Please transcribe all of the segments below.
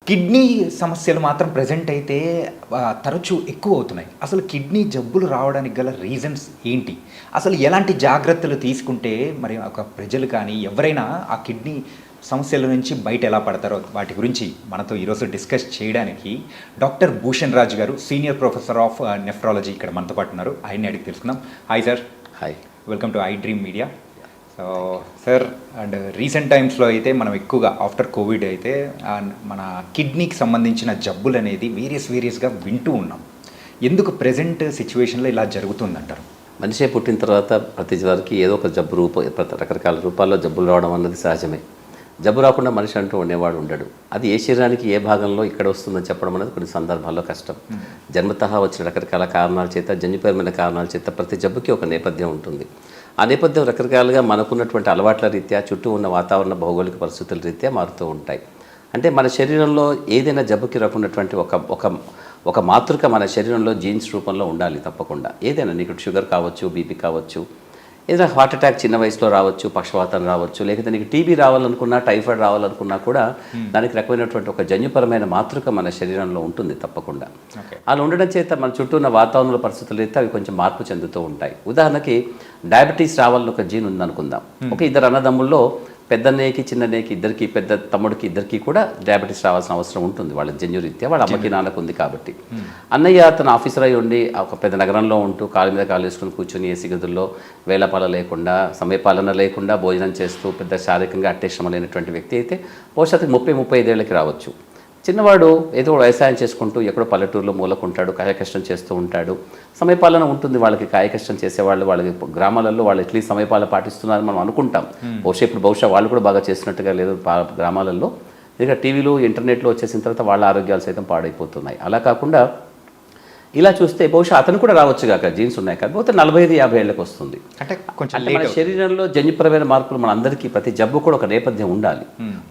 Kidney సమస్యలు మాత్రం present అయితే తరచూ ఎక్కువ అవుతున్నాయి. అసలు కిడ్నీ జబ్బులు రావడానికి గల రీజన్స్ ఏంటి? అసలు ఎలాంటి జాగ్రత్తలు తీసుకుంటే మరి ఒక ప్రజలు కానీ ఎవరైనా ఆ కిడ్నీ సమస్యల నుంచి బయట ఎలా పడతారో వాటి గురించి మనతో ఈరోజు డిస్కస్ చేయడానికి డాక్టర్ భూషణ్ రాజ్ గారు, సీనియర్ ప్రొఫెసర్ ఆఫ్ నెఫ్రాలజీ ఇక్కడ మనతో పాటు ఉన్నారు. ఆయన్ని అడిగి తెలుసుకుందాం. Hi sir. Hi, welcome to I dream media. So sir, and recent టైమ్స్లో అయితే మనం ఎక్కువగా ఆఫ్టర్ కోవిడ్ అయితే మన కిడ్నీకి సంబంధించిన జబ్బులు అనేది వేరియస్గా వింటూ ఉన్నాం. ఎందుకు ప్రెజెంట్ సిచ్యువేషన్లో ఇలా జరుగుతుందంటారు? మనిషే పుట్టిన తర్వాత ప్రతి వారికి ఏదో ఒక జబ్బు రకరకాల రూపాల్లో జబ్బులు రావడం అన్నది సహజమే. జబ్బు రాకుండా మనిషి అంటూ ఉండేవాడు ఉండడు. అది ఏ శరీరానికి ఏ భాగంలో ఇక్కడ వస్తుందని చెప్పడం అనేది కొన్ని సందర్భాల్లో కష్టం. జన్మతహా వచ్చిన రకరకాల కారణాల చేత, జన్యుపరమైన కారణాల చేత ప్రతి జబ్బుకి ఒక నేపథ్యం ఉంటుంది. ఆ నేపథ్యం రకరకాలుగా మనకున్నటువంటి అలవాట్ల రీత్యా, చుట్టూ ఉన్న వాతావరణ భౌగోళిక పరిస్థితుల రీత్యా మారుతూ ఉంటాయి. అంటే మన శరీరంలో ఏదైనా జబ్బుకి రాకున్నటువంటి ఒక మాతృక మన శరీరంలో జీన్స్ రూపంలో ఉండాలి తప్పకుండా. ఏదైనా నీకు షుగర్ కావచ్చు, బీపీ కావచ్చు, ఏదైనా హార్ట్ అటాక్ చిన్న వయసులో రావచ్చు, పక్షవాతం రావచ్చు, లేకపోతే నీకు టీబీ రావాలనుకున్నా, టైఫాయిడ్ రావాలనుకున్నా కూడా దానికి రకమైనటువంటి ఒక జన్యుపరమైన మాతృక మన శరీరంలో ఉంటుంది తప్పకుండా. అలా ఉండడం చేత మన చుట్టూ ఉన్న వాతావరణ పరిస్థితులు అయితే అవి కొంచెం మార్పు చెందుతూ ఉంటాయి. ఉదాహరణకి డయాబెటీస్ రావాలని ఒక జీన్ ఉందనుకుందాం. ఒక ఇద్దరు అన్నదమ్ముల్లో పెద్దన్నయ్యకి, చిన్నన్నయ్యకి, ఇద్దరికి, పెద్ద తమ్ముడికి ఇద్దరికి కూడా డయాబెటీస్ రావాల్సిన అవసరం ఉంటుంది. వాళ్ళ జన్యురీత్యా వాళ్ళ అమ్మకి నాన్నకు ఉంది కాబట్టి. అన్నయ్య తన ఆఫీసర్ అయి ఉండి ఒక పెద్ద నగరంలో ఉంటూ కాలు మీద కాలు వేసుకుని కూర్చొని ఏసీ గదుల్లో వేళపాల లేకుండా, సమయపాలన లేకుండా భోజనం చేస్తూ పెద్ద శారీరకంగా అట్టేశ్రమ లేనటువంటి వ్యక్తి అయితే భవిష్యత్తుకి 30-35 ఏళ్ళకి రావచ్చు. చిన్నవాడు ఏదో వ్యవసాయం చేసుకుంటూ ఎక్కడో పల్లెటూరులో మూలకుంటాడు, కాయకష్టం చేస్తూ ఉంటాడు. సమయపాలన ఉంటుంది వాళ్ళకి. కాయకష్టం చేసేవాళ్ళు వాళ్ళకి గ్రామాలలో వాళ్ళు ఎట్లీస్ట్ సమయపాలన పాటిస్తున్నారని మనం అనుకుంటాం. బహుశా వాళ్ళు కూడా బాగా చేసినట్టుగా లేదు గ్రామాలలో. ఇక టీవీలు, ఇంటర్నెట్లో వచ్చేసిన తర్వాత వాళ్ళ ఆరోగ్యాలు సైతం పాడైపోతున్నాయి. అలా కాకుండా ఇలా చూస్తే బహుశా అతను కూడా రావచ్చు కాక, జీన్స్ ఉన్నాయి కాకపోతే 45-50 ఏళ్ళకి వస్తుంది. అంటే కొంచెం మన శరీరంలో జన్యుపరమైన మార్పులు మన అందరికీ, ప్రతి జబ్బు కూడా ఒక నేపథ్యం ఉండాలి.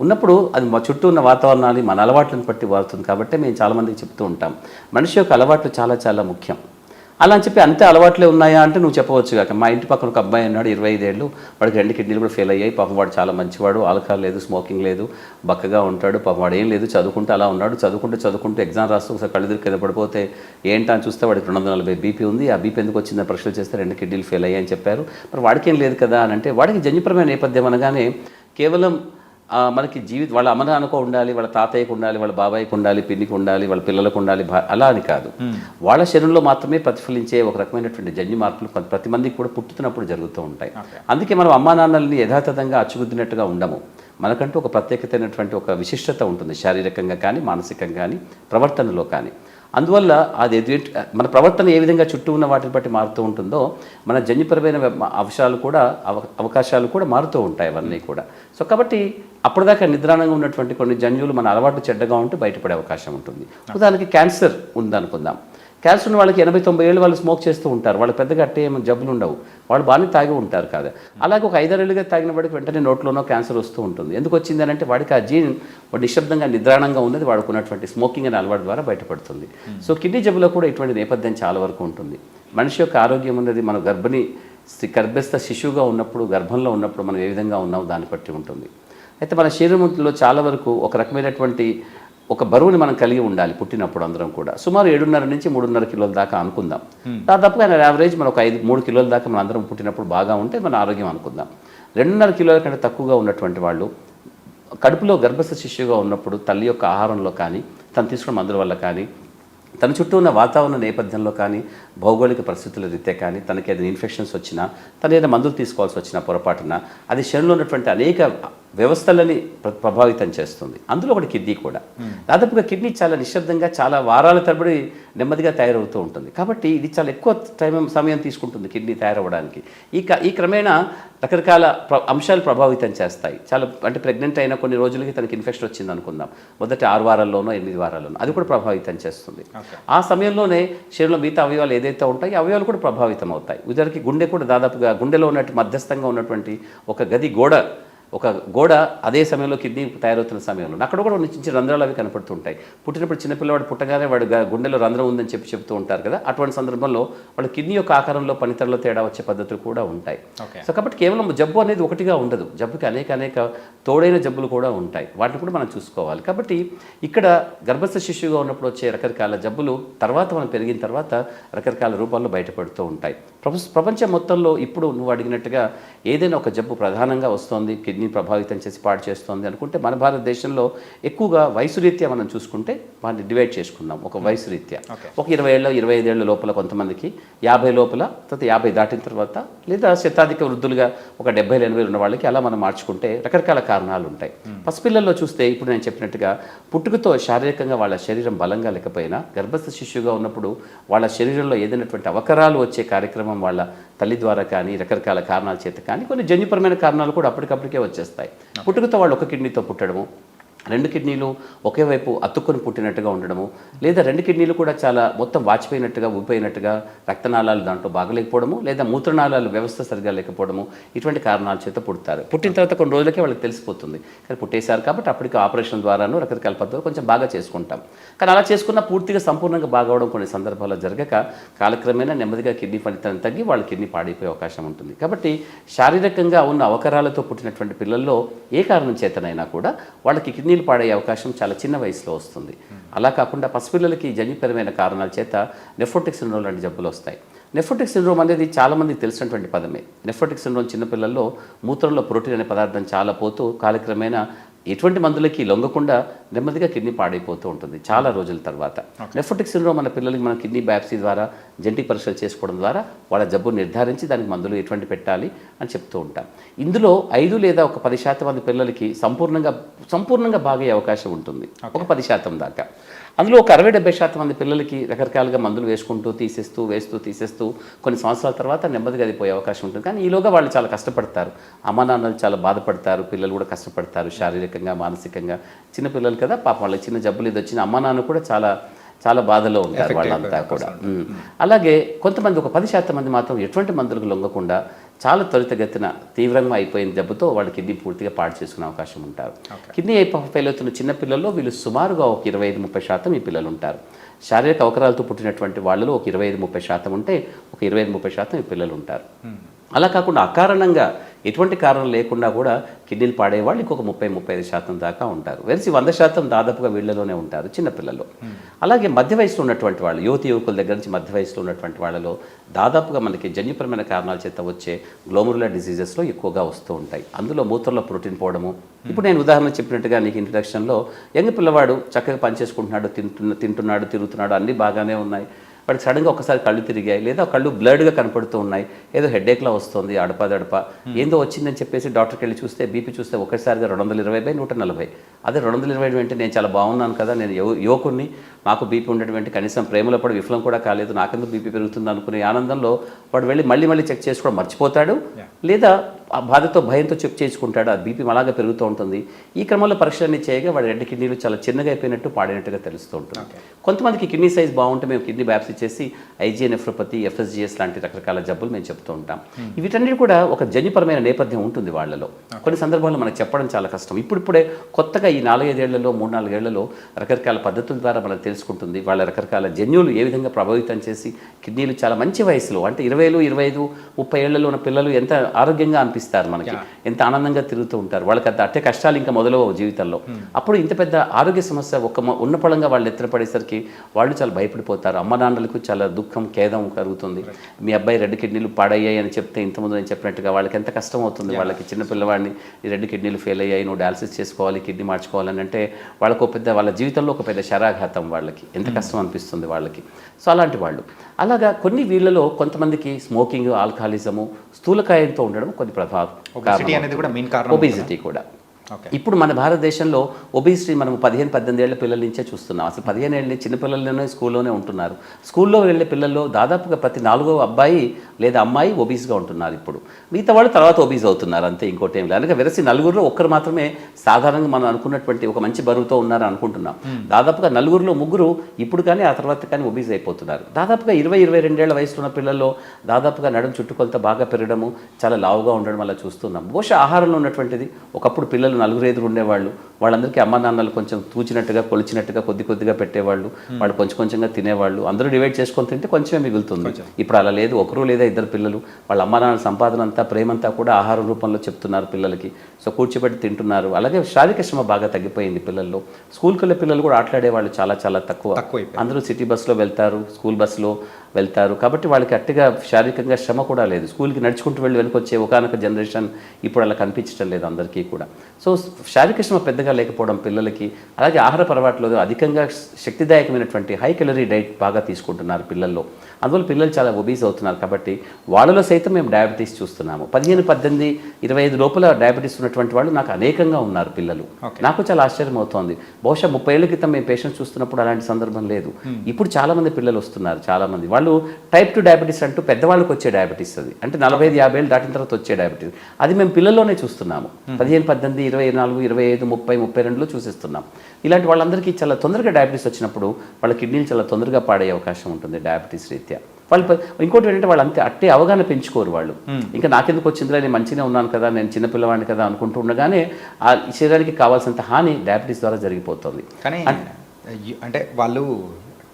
ఉన్నప్పుడు అది మా చుట్టూ ఉన్న వాతావరణాన్ని, మన అలవాట్లను బట్టి మారుతుంది. కాబట్టి మేము చాలామందికి చెప్తూ ఉంటాం, మనిషి యొక్క అలవాట్లు చాలా చాలా ముఖ్యం. అలా అని చెప్పి అంతే అలవాట్లే ఉన్నాయా అంటే నువ్వు చెప్పవచ్చు కాక. మా ఇంటి పక్కన ఒక అబ్బాయి ఉన్నాడు, 25 ఏళ్ళు, వాడికి 2 కిడ్నీలు కూడా ఫెయిల్ అయ్యాయి. పాపం వాడు చాలా మంచివాడు, ఆల్కహాల్ లేదు, స్మోకింగ్ లేదు, బక్కగా ఉంటాడు. పాపం వాడు ఏం లేదు, చదువుకుంటూ అలా ఉన్నాడు. చదువుకుంటూ ఎగ్జామ్ రాస్తూ ఒకసారి కళ్ళు కింద పడిపోతే ఏంటా అని చూస్తే వాడికి 240 బీపీ ఉంది. ఆ బీపీ ఎందుకు వచ్చిందని ప్రశ్నలు చేస్తే 2 కిడ్నీలు ఫెయిల్ అయ్యాయని చెప్పారు. మరి వాడికి ఏం లేదు కదా అని అంటే, వాడికి జన్యుపరమైన నేపథ్యం అనగానే కేవలం మనకి వాళ్ళ అమ్మ నాన్నకు ఉండాలి, వాళ్ళ తాతయ్యకు ఉండాలి, వాళ్ళ బాబాయ్కి ఉండాలి, పిన్నికి ఉండాలి, వాళ్ళ పిల్లలకు ఉండాలి, అలా అని కాదు. వాళ్ళ శరీరంలో మాత్రమే ప్రతిఫలించే ఒక రకమైనటువంటి జన్యు మార్పులు ప్రతి మందికి కూడా పుట్టుతున్నప్పుడు జరుగుతూ ఉంటాయి. అందుకే మనం అమ్మా నాన్నల్ని యథాతథంగా అచ్చుగుద్దినట్టుగా ఉండము. మనకంటూ ఒక ప్రత్యేకతైనటువంటి ఒక విశిష్టత ఉంటుంది, శారీరకంగా కానీ, మానసికంగా కానీ, ప్రవర్తనలో కానీ. అందువల్ల అది మన ప్రవర్తన ఏ విధంగా చుట్టూ ఉన్న వాటిని బట్టి మారుతూ ఉంటుందో, మన జన్యుపరమైన అవకాశాలు కూడా మారుతూ ఉంటాయి అవన్నీ కూడా. సో కాబట్టి అప్పటిదాకా నిద్రాణంగా ఉన్నటువంటి కొన్ని జన్యువులు మన అలవాటు చెడ్డగా ఉంటూ బయటపడే అవకాశం ఉంటుంది. ఉదాహరణకి క్యాన్సర్ ఉందనుకుందాం. క్యాన్సర్ ఉన్న వాళ్ళకి 80-90 ఏళ్ళు వాళ్ళు స్మోక్ చేస్తూ ఉంటారు. వాళ్ళు పెద్దగా అట్టే జబ్బులు ఉండవు, వాళ్ళు బాగానే తాగి ఉంటారు కాదు. అలాగే ఒక 5-6 ఏళ్ళుగా తాగిన వాడికి వెంటనే నోట్లోనో క్యాన్సర్ వస్తూ ఉంటుంది. ఎందుకు వచ్చింది అంటే వాడికి ఆ జీన్ వాడు నిశ్శబ్దంగా నిద్రాణంగా ఉన్నది వాడుకున్నటువంటి స్మోకింగ్ అనే అలవాటు ద్వారా బయటపడుతుంది. సో కిడ్నీ జబ్బులో కూడా ఇటువంటి నేపథ్యం చాలా వరకు ఉంటుంది. మనిషి యొక్క ఆరోగ్యం ఉన్నది మన గర్భస్థ శిశువుగా ఉన్నప్పుడు, గర్భంలో ఉన్నప్పుడు మనం ఏ విధంగా ఉన్నామో దాన్ని బట్టి ఉంటుంది. అయితే మన శరీరంలో చాలా వరకు ఒక రకమైనటువంటి ఒక బరువుని మనం కలిగి ఉండాలి పుట్టినప్పుడు అందరం కూడా. సుమారు 7.5 నుంచి 3.5 కిలోల దాకా అనుకుందాం. దాదాపుగా యావరేజ్ మనం 3 కిలోల దాకా మన అందరం పుట్టినప్పుడు బాగా ఉంటే మన ఆరోగ్యం అనుకుందాం. 2.5 కిలోల కంటే తక్కువగా ఉన్నటువంటి వాళ్ళు కడుపులో గర్భస్థ శిశువుగా ఉన్నప్పుడు తల్లి యొక్క ఆహారంలో కానీ, తను తీసుకున్న మందుల వల్ల కానీ, తన చుట్టూ ఉన్న వాతావరణ నేపథ్యంలో కానీ, భౌగోళిక పరిస్థితుల రీత్యా కానీ, తనకి ఏదైనా ఇన్ఫెక్షన్స్ వచ్చినా, తను ఏదైనా మందులు తీసుకోవాల్సి వచ్చినా పొరపాటున అది శరీరంలో ఉన్నటువంటి అనేక వ్యవస్థలని ప్రభావితం చేస్తుంది. అందులో ఒకటి కిడ్నీ కూడా. దాదాపుగా కిడ్నీ చాలా నిశ్శబ్దంగా చాలా వారాల తరబడి నెమ్మదిగా తయారవుతూ ఉంటుంది. కాబట్టి ఇది చాలా ఎక్కువ సమయం తీసుకుంటుంది కిడ్నీ తయారవ్వడానికి. ఈ క్రమేణా రకరకాల అంశాలు ప్రభావితం చేస్తాయి. చాలా అంటే ప్రెగ్నెంట్ అయిన కొన్ని రోజులకి తనకి ఇన్ఫెక్షన్ వచ్చింది అనుకుందాం, మొదటి 6 వారాల్లోనో 8 వారాల్లోనో, అది కూడా ప్రభావితం చేస్తుంది. ఆ సమయంలోనే శరీరంలో మిగతా అవయవాలు ఏదైతే ఉంటాయో అవయవాలు కూడా ప్రభావితం అవుతాయి. ఉదాహరణకి గుండె కూడా దాదాపుగా గుండెలో ఉన్నట్టు మధ్యస్థంగా ఉన్నటువంటి ఒక గది గోడ ఒక గోడ అదే సమయంలో కిడ్నీ తయారవుతున్న సమయంలో అక్కడ కూడా చిన్న చిన్న రంధ్రాలు అవి కనపడుతుంటాయి. పుట్టినప్పుడు చిన్నపిల్లవాడు పుట్టగానే వాడు గుండెలో రంధ్రం ఉందని చెప్తూ ఉంటారు కదా, అటువంటి సందర్భంలో వాళ్ళ కిడ్నీ యొక్క ఆకారంలో పనితీరులో తేడా వచ్చే పద్ధతులు కూడా ఉంటాయి. సో కాబట్టి కేవలం జబ్బు అనేది ఒకటిగా ఉండదు, జబ్బుకి అనేక తోడైన జబ్బులు కూడా ఉంటాయి, వాటిని కూడా మనం చూసుకోవాలి. కాబట్టి ఇక్కడ గర్భస్థ శిశువుగా ఉన్నప్పుడు వచ్చే రకరకాల జబ్బులు తర్వాత మనం పెరిగిన తర్వాత రకరకాల రూపాల్లో బయటపడుతూ ఉంటాయి. ప్రపంచం మొత్తంలో ఇప్పుడు నువ్వు అడిగినట్టుగా ఏదైనా ఒక జబ్బు ప్రధానంగా వస్తుంది, కిడ్నీ ప్రభావితం చేసి పాడు చేస్తుంది అనుకుంటే మన భారతదేశంలో ఎక్కువగా వయసు రీత్యా మనం చూసుకుంటే వాటిని డివైడ్ చేసుకుందాం. ఒక వయసు రీత్యా ఒక 20 ఏళ్ళ 25 ఏళ్ళ లోపల కొంతమందికి, 50 లోపల, తర్వాత 50 దాటిన తర్వాత, లేదా శతాధిక వృద్ధులుగా ఒక 70 80 ఉన్న వాళ్ళకి అలా మనం మార్చుకుంటే రకరకాల కారణాలు ఉంటాయి. పసిపిల్లల్లో చూస్తే ఇప్పుడు నేను చెప్పినట్టుగా పుట్టుకతో శారీరకంగా వాళ్ళ శరీరం బలంగా లేకపోయినా గర్భస్థ శిశువుగా ఉన్నప్పుడు వాళ్ళ శరీరంలో ఏదైనటువంటి అవకరాలు వచ్చే కార్యక్రమం వాళ్ళ తల్లి ద్వారా కానీ రకరకాల కారణాల చేత కానీ కొన్ని జన్యుపరమైన కారణాలు కూడా అప్పటికప్పటికే వచ్చేస్తాయి. పుట్టుకతో వాళ్ళు ఒక కిడ్నీతో పుట్టడము, 2 కిడ్నీలు ఒకే వైపు అతుక్కొని పుట్టినట్టుగా ఉండడము, లేదా 2 కిడ్నీలు కూడా చాలా మొత్తం వాచిపోయినట్టుగా ఊపిపోయినట్టుగా, రక్తనాళాలు దాంట్లో బాగలేకపోవడము, లేదా మూత్రనాళాలు వ్యవస్థ సరిగా లేకపోవడము, ఇటువంటి కారణాల చేత పుడతారు. పుట్టిన తర్వాత కొన్ని రోజులకే వాళ్ళకి తెలిసిపోతుంది, కానీ పుట్టేశారు కాబట్టి అప్పటికి ఆపరేషన్ ద్వారాను రకరకాల పద్ధతులు కొంచెం బాగా చేసుకుంటాం. కానీ అలా చేసుకున్న పూర్తిగా సంపూర్ణంగా బాగవడం కొన్ని సందర్భాల్లో జరగక కాలక్రమేణా నెమ్మదిగా కిడ్నీ ఫలితం తగ్గి వాళ్ళ కిడ్నీ పాడైపోయే అవకాశం ఉంటుంది. కాబట్టి శారీరకంగా ఉన్న అవకరాలతో పుట్టినటువంటి పిల్లల్లో ఏ కారణం చేతనైనా కూడా వాళ్ళకి కిడ్నీలు పాడయ్యే అవకాశం చాలా చిన్న వయసులో వస్తుంది. అలా కాకుండా పసిపిల్లలకి జన్యుపరమైన కారణాల చేత నెఫ్రోటిక్ సిండ్రోమ్ లాంటి జబ్బులు వస్తాయి. నెఫ్రోటిక్ సిండ్రోమ్ అనేది చాలామందికి తెలిసినటువంటి పదమే. నెఫ్రోటిక్ సిండ్రోమ్ చిన్నపిల్లల్లో మూత్రంలో ప్రోటీన్ అనే పదార్థం చాలా పోతూ కాలక్రమేణా ఎటువంటి మందులకి లొంగకుండా నెమ్మదిగా కిడ్నీ పాడైపోతూ ఉంటుంది చాలా రోజుల తర్వాత. నెఫ్రోటిక్ సిండ్రోమ్ మన పిల్లలకి మనం కిడ్నీ బయాప్సీ ద్వారా జెనెటిక్ పరీక్షలు చేసుకోవడం ద్వారా వాళ్ళ జబ్బు నిర్ధారించి దానికి మందులు ఎటువంటి పెట్టాలి అని చెప్తూ ఉంటాం. ఇందులో 5 లేదా ఒక 10% మంది పిల్లలకి సంపూర్ణంగా బాగయ్యే అవకాశం ఉంటుంది, ఒక 10% దాకా. అందులో ఒక 60-70% మంది పిల్లలకి రకరకాలుగా మందులు తీసేస్తూ కొన్ని సంవత్సరాల తర్వాత నెమ్మదిగా అది పోయే అవకాశం ఉంటుంది. కానీ ఈలోగా వాళ్ళు చాలా కష్టపడతారు, అమ్మా నాన్నలు చాలా బాధపడతారు, పిల్లలు కూడా కష్టపడతారు శారీరకంగా మానసికంగా. చిన్నపిల్లలు కదా పాపం, వాళ్ళకి చిన్న జబ్బులు ఇది వచ్చిన అమ్మా నాన్న కూడా చాలా బాధలో ఉంటారు వాళ్ళంతా కూడా. అలాగే కొంతమంది ఒక 10% మంది మాత్రం ఎటువంటి మందులకు లొంగకుండా చాలా త్వరితగతిన తీవ్రంగా అయిపోయిన జబ్బుతో వాళ్ళు కిడ్నీ పూర్తిగా పాడు చేసుకునే అవకాశం ఉంటారు. కిడ్నీ ఫెయిల్ అవుతున్న చిన్నపిల్లల్లో వీళ్ళు సుమారుగా ఒక 25-30% ఈ పిల్లలు ఉంటారు. శారీరక అవకరాలతో పుట్టినటువంటి వాళ్ళలో ఒక 25-30% ఉంటే ఒక 25-30% ఈ పిల్లలు ఉంటారు. అలా కాకుండా అకారణంగా ఎటువంటి కారణం లేకుండా కూడా కిడ్నీలు పాడేవాళ్ళు ఇంకొక 30-35% దాకా ఉంటారు. వెలిసి 100% దాదాపుగా వీళ్ళలోనే ఉంటారు చిన్నపిల్లల్లో. అలాగే మధ్య వయసులో ఉన్నటువంటి వాళ్ళు, యువకుల దగ్గర నుంచి మధ్య వయసులో ఉన్నటువంటి వాళ్ళలో దాదాపుగా మనకి జన్యుపరమైన కారణాల చేత వచ్చే గ్లోమరులర్ డిసీజెస్లో ఎక్కువగా వస్తూ ఉంటాయి. అందులో మూత్రంలో ప్రోటీన్ పోవడము. ఇప్పుడు నేను ఉదాహరణ చెప్పినట్టుగా నీకు ఇంట్రడక్షన్లో యంగ్ పిల్లవాడు చక్కగా పనిచేసుకుంటున్నాడు, తింటున్నాడు, తిరుగుతున్నాడు, అన్నీ బాగానే ఉన్నాయి. వాడికి సడన్గా ఒకసారి కళ్ళు తిరిగాయి, లేదా కళ్ళు బ్లర్డ్గా కనపడుతూ ఉన్నాయి, ఏదో హెడేక్లా వస్తుంది, అడపదడప ఏందో వచ్చిందని చెప్పేసి డాక్టర్కి వెళ్ళి చూస్తే బీపీ చూస్తే ఒకసారిగా 220/140. అదే 220 అంటే నేను చాలా బాగున్నాను కదా, నేను యువకుడిని, నాకు బీపీ ఉండేటువంటి కనీసం ప్రేమలో పడి విఫలం కూడా కాలేదు, నాకెందుకు బీపీ పెరుగుతుంది అనుకునే ఆనందంలో వాడు వెళ్ళి మళ్ళీ చెక్ చేసుకోవడం మర్చిపోతాడు, లేదా ఆ బాధతో భయంతో చెక్ చేసుకుంటాడు, ఆ బీపీ అలాగే పెరుగుతూ ఉంటుంది. ఈ క్రమంలో పరీక్షలన్నీ చేయగా వాడి 2 కిడ్నీలు చాలా చిన్నగా అయిపోయినట్టు పాడినట్టుగా తెలుస్తూ ఉంటుంది. కొంతమందికి కిడ్నీ సైజ్ బాగుంటే మేము కిడ్నీ బయాప్సీ చేసి ఐజీఏ నెఫ్రోపతి, FSGS లాంటి రకరకాల జబ్బులు మేము చెప్తూ ఉంటాం. వీటన్నిటి కూడా ఒక జన్యుపరమైన నేపథ్యం ఉంటుంది వాళ్ళలో. కొన్ని సందర్భాల్లో మనకు చెప్పడం చాలా కష్టం. ఇప్పుడే కొత్తగా ఈ 4-5 ఏళ్లలో 3-4 ఏళ్లలో రకరకాల పద్ధతుల ద్వారా మనం తెలుసుకుంటుంది వాళ్ళ రకరకాల జన్యువులు ఏ విధంగా ప్రభావితం చేసి కిడ్నీలు చాలా మంచి వయసులో అంటే 20, 25, 30 ఏళ్లలో ఉన్న పిల్లలు ఎంత ఆరోగ్యంగా అనిపిస్తారు మనకి, ఎంత ఆనందంగా తిరుగుతూ ఉంటారు. వాళ్ళకి అట్టే కష్టాలు ఇంకా మొదలవు జీవితంలో. అప్పుడు ఇంత పెద్ద ఆరోగ్య సమస్య ఉన్న పళంగా వాళ్ళు ఎత్తున పడేసరికి వాళ్ళు చాలా భయపడిపోతారు. అమ్మ నాన్నలకు చాలా దుఃఖం, ఖేదం కలుగుతుంది. మీ అబ్బాయి 2 కిడ్నీలు పాడయ్యాయి అని చెప్తే ఇంతకుముందు నేను చెప్పినట్టుగా వాళ్ళకి ఎంత కష్టం అవుతుంది. వాళ్ళకి చిన్న పిల్లవాడిని ఈ 2 కిడ్నీలు ఫెయిల్ అయ్యాయి, నువ్వు డయాలసిస్ చేసుకోవాలి, కిడ్నీ మార్చుకోవాలని అంటే వాళ్ళకు వాళ్ళ జీవితంలో ఒక పెద్ద శరాఘాతం, వాళ్ళకి ఎంత కష్టం అనిపిస్తుంది వాళ్ళకి. సో అలాంటి వాళ్ళు అలాగా కొన్ని వీళ్ళలో కొంతమందికి స్మోకింగ్, ఆల్కహాలిజము, స్థూలకాయంతో ఉండడం కొన్ని ప్రభావం, ఒబేసిటీ అనేది కూడా మెయిన్ కారణం. ఒబేసిటీ కూడా ఓకే. ఇప్పుడు మన భారతదేశంలో ఒబిసిటీ మనం 15-18 ఏళ్ల పిల్లల నుంచే చూస్తున్నాం. అసలు 15 ఏళ్ళ చిన్న పిల్లల్లోనే స్కూల్లోనే ఉంటున్నారు. స్కూల్లో వెళ్ళే పిల్లల్లో దాదాపుగా ప్రతి 4వ అబ్బాయి లేదా అమ్మాయి ఒబీస్గా ఉంటున్నారు. ఇప్పుడు మిగతా వాళ్ళు తర్వాత ఒబీస్ అవుతున్నారు, అంతే, ఇంకోటి ఏం లేదు. అందుకే వెరసి నలుగురిలో ఒక్కరు మాత్రమే సాధారణంగా మనం అనుకున్నటువంటి ఒక మంచి బరువుతో ఉన్నారని అనుకుంటున్నాం. దాదాపుగా నలుగురిలో ముగ్గురు ఇప్పుడు కానీ ఆ తర్వాత కానీ ఒబీస్ అయిపోతున్నారు. దాదాపుగా 20-22 ఏళ్ల వయసులో ఉన్న పిల్లల్లో దాదాపుగా నడుము చుట్టుకొలత బాగా పెరగడము, చాలా లావుగా ఉండడం వల్ల చూస్తున్నాం. బహుశా ఆహారంలో ఉన్నటువంటిది. ఒకప్పుడు పిల్లలు 4 ఉండేవాళ్ళు, వాళ్ళందరికీ అమ్మ నాన్నలు కొంచెం తూచినట్టుగా కొలిచినట్టుగా కొద్దిగా పెట్టేవాళ్ళు, వాళ్ళు కొంచెంగా తినేవాళ్ళు, అందరూ డివైడ్ చేసుకొని తింటే కొంచెమే మిగులుతుంది. ఇప్పుడు అలా లేదు. ఒకరు లేదా ఇద్దరు పిల్లలు, వాళ్ళ అమ్మ నాన్నల సంపాదన అంతా ప్రేమంతా కూడా ఆహారం రూపంలో చెప్తున్నారు పిల్లలకి. సో కూర్చోబెట్టి తింటున్నారు. అలాగే శారీరక శ్రమ బాగా తగ్గిపోయింది పిల్లల్లో. స్కూల్కి వెళ్ళే పిల్లలు కూడా ఆటలాడే వాళ్ళు చాలా తక్కువ. అందరూ సిటీ బస్సులో వెళ్తారు, స్కూల్ బస్సులో వెళ్తారు. కాబట్టి వాళ్ళకి అట్టిగా శారీరకంగా శ్రమ కూడా లేదు. స్కూల్కి నడుచుకుంటూ వెళ్ళి వెనుకొచ్చే ఒకనొక జనరేషన్ ఇప్పుడు అలా కనిపించడం లేదు అందరికీ కూడా. సో శారీరక శ్రమ పెద్దగా లేకపోవడం పిల్లలకి, అలాగే ఆహార అలవాట్లో అధికంగా శక్తిదాయకమైనటువంటి హై కెలరీ డైట్ బాగా తీసుకుంటున్నారు పిల్లల్లో. అందువల్ల పిల్లలు చాలా ఒబీస్ అవుతున్నారు. కాబట్టి వాళ్ళలో సైతం మేము డయాబెటీస్ చూస్తున్నాము. 15-18-25 లోపల డయాబెటీస్ ఉన్నటువంటి వాళ్ళు నాకు అనేకంగా ఉన్నారు పిల్లలు. నాకు చాలా ఆశ్చర్యం అవుతోంది. బహుశా 30 ఏళ్ల క్రితం మేము పేషెంట్స్ చూస్తున్నప్పుడు అలాంటి సందర్భం లేదు. ఇప్పుడు చాలామంది పిల్లలు వస్తున్నారు. చాలామంది వాళ్ళు టైప్ 2 డయాబెటీస్ అంటూ పెద్దవాళ్ళకి వచ్చే డయాబెటీస్, అది అంటే 45-50 ఏళ్ళు దాటిన తర్వాత వచ్చే డయాబెటీస్, అది మేము పిల్లల్లోనే చూస్తున్నాము. 15-18, 24, 25, 30, 32లో చూసిస్తున్నాం. ఇలాంటి వాళ్ళందరికీ చాలా తొందరగా డయాబెటీస్ వచ్చినప్పుడు వాళ్ళ కిడ్నీలు చాలా తొందరగా పాడయ్యే అవకాశం ఉంటుంది డయాబెటీస్ రీత్యా. వాళ్ళు ఇంకోటి ఏంటంటే వాళ్ళు అట్టే అవగాహన పెంచుకోరు వాళ్ళు. ఇంకా నాకెందుకు వచ్చిందిరా, నేను మంచిగా ఉన్నాను కదా, నేను చిన్నపిల్లవాడిని కదా అనుకుంటూ ఉండగానే ఆ శరీరానికి కావాల్సినంత హాని డయాబెటీస్ ద్వారా జరిగిపోతుంది. కానీ అంటే వాళ్ళు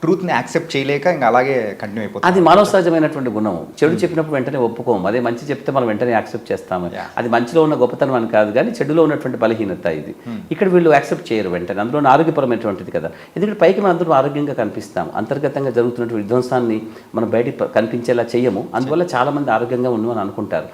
ట్రూత్ని యాక్సెప్ట్ చేయలేక ఇంకా అలాగే కంటిన్యూ అయిపోతుంది. అది మానవ సహజమైనటువంటి గుణం. చెడు చెప్పినప్పుడు వెంటనే ఒప్పుకోము, అదే మంచి చెప్తే మనం వెంటనే యాక్సెప్ట్ చేస్తాము. అది మంచిలో ఉన్న గొప్పతనం అని కాదు, కానీ చెడులో ఉన్నటువంటి బలహీనత ఇది. ఇక్కడ వీళ్ళు యాక్సెప్ట్ చేయరు వెంటనే. అందులో ఆరోగ్యపరమైనటువంటిది కదా. ఎందుకంటే పైకి మనం అందరూ ఆరోగ్యంగా కనిపిస్తాము, అంతర్గతంగా జరుగుతున్నటువంటి విధ్వంసాన్ని మనం బయటికి కనిపించేలా చేయము. అందువల్ల చాలామంది ఆరోగ్యంగా ఉన్నామని అనుకుంటారు.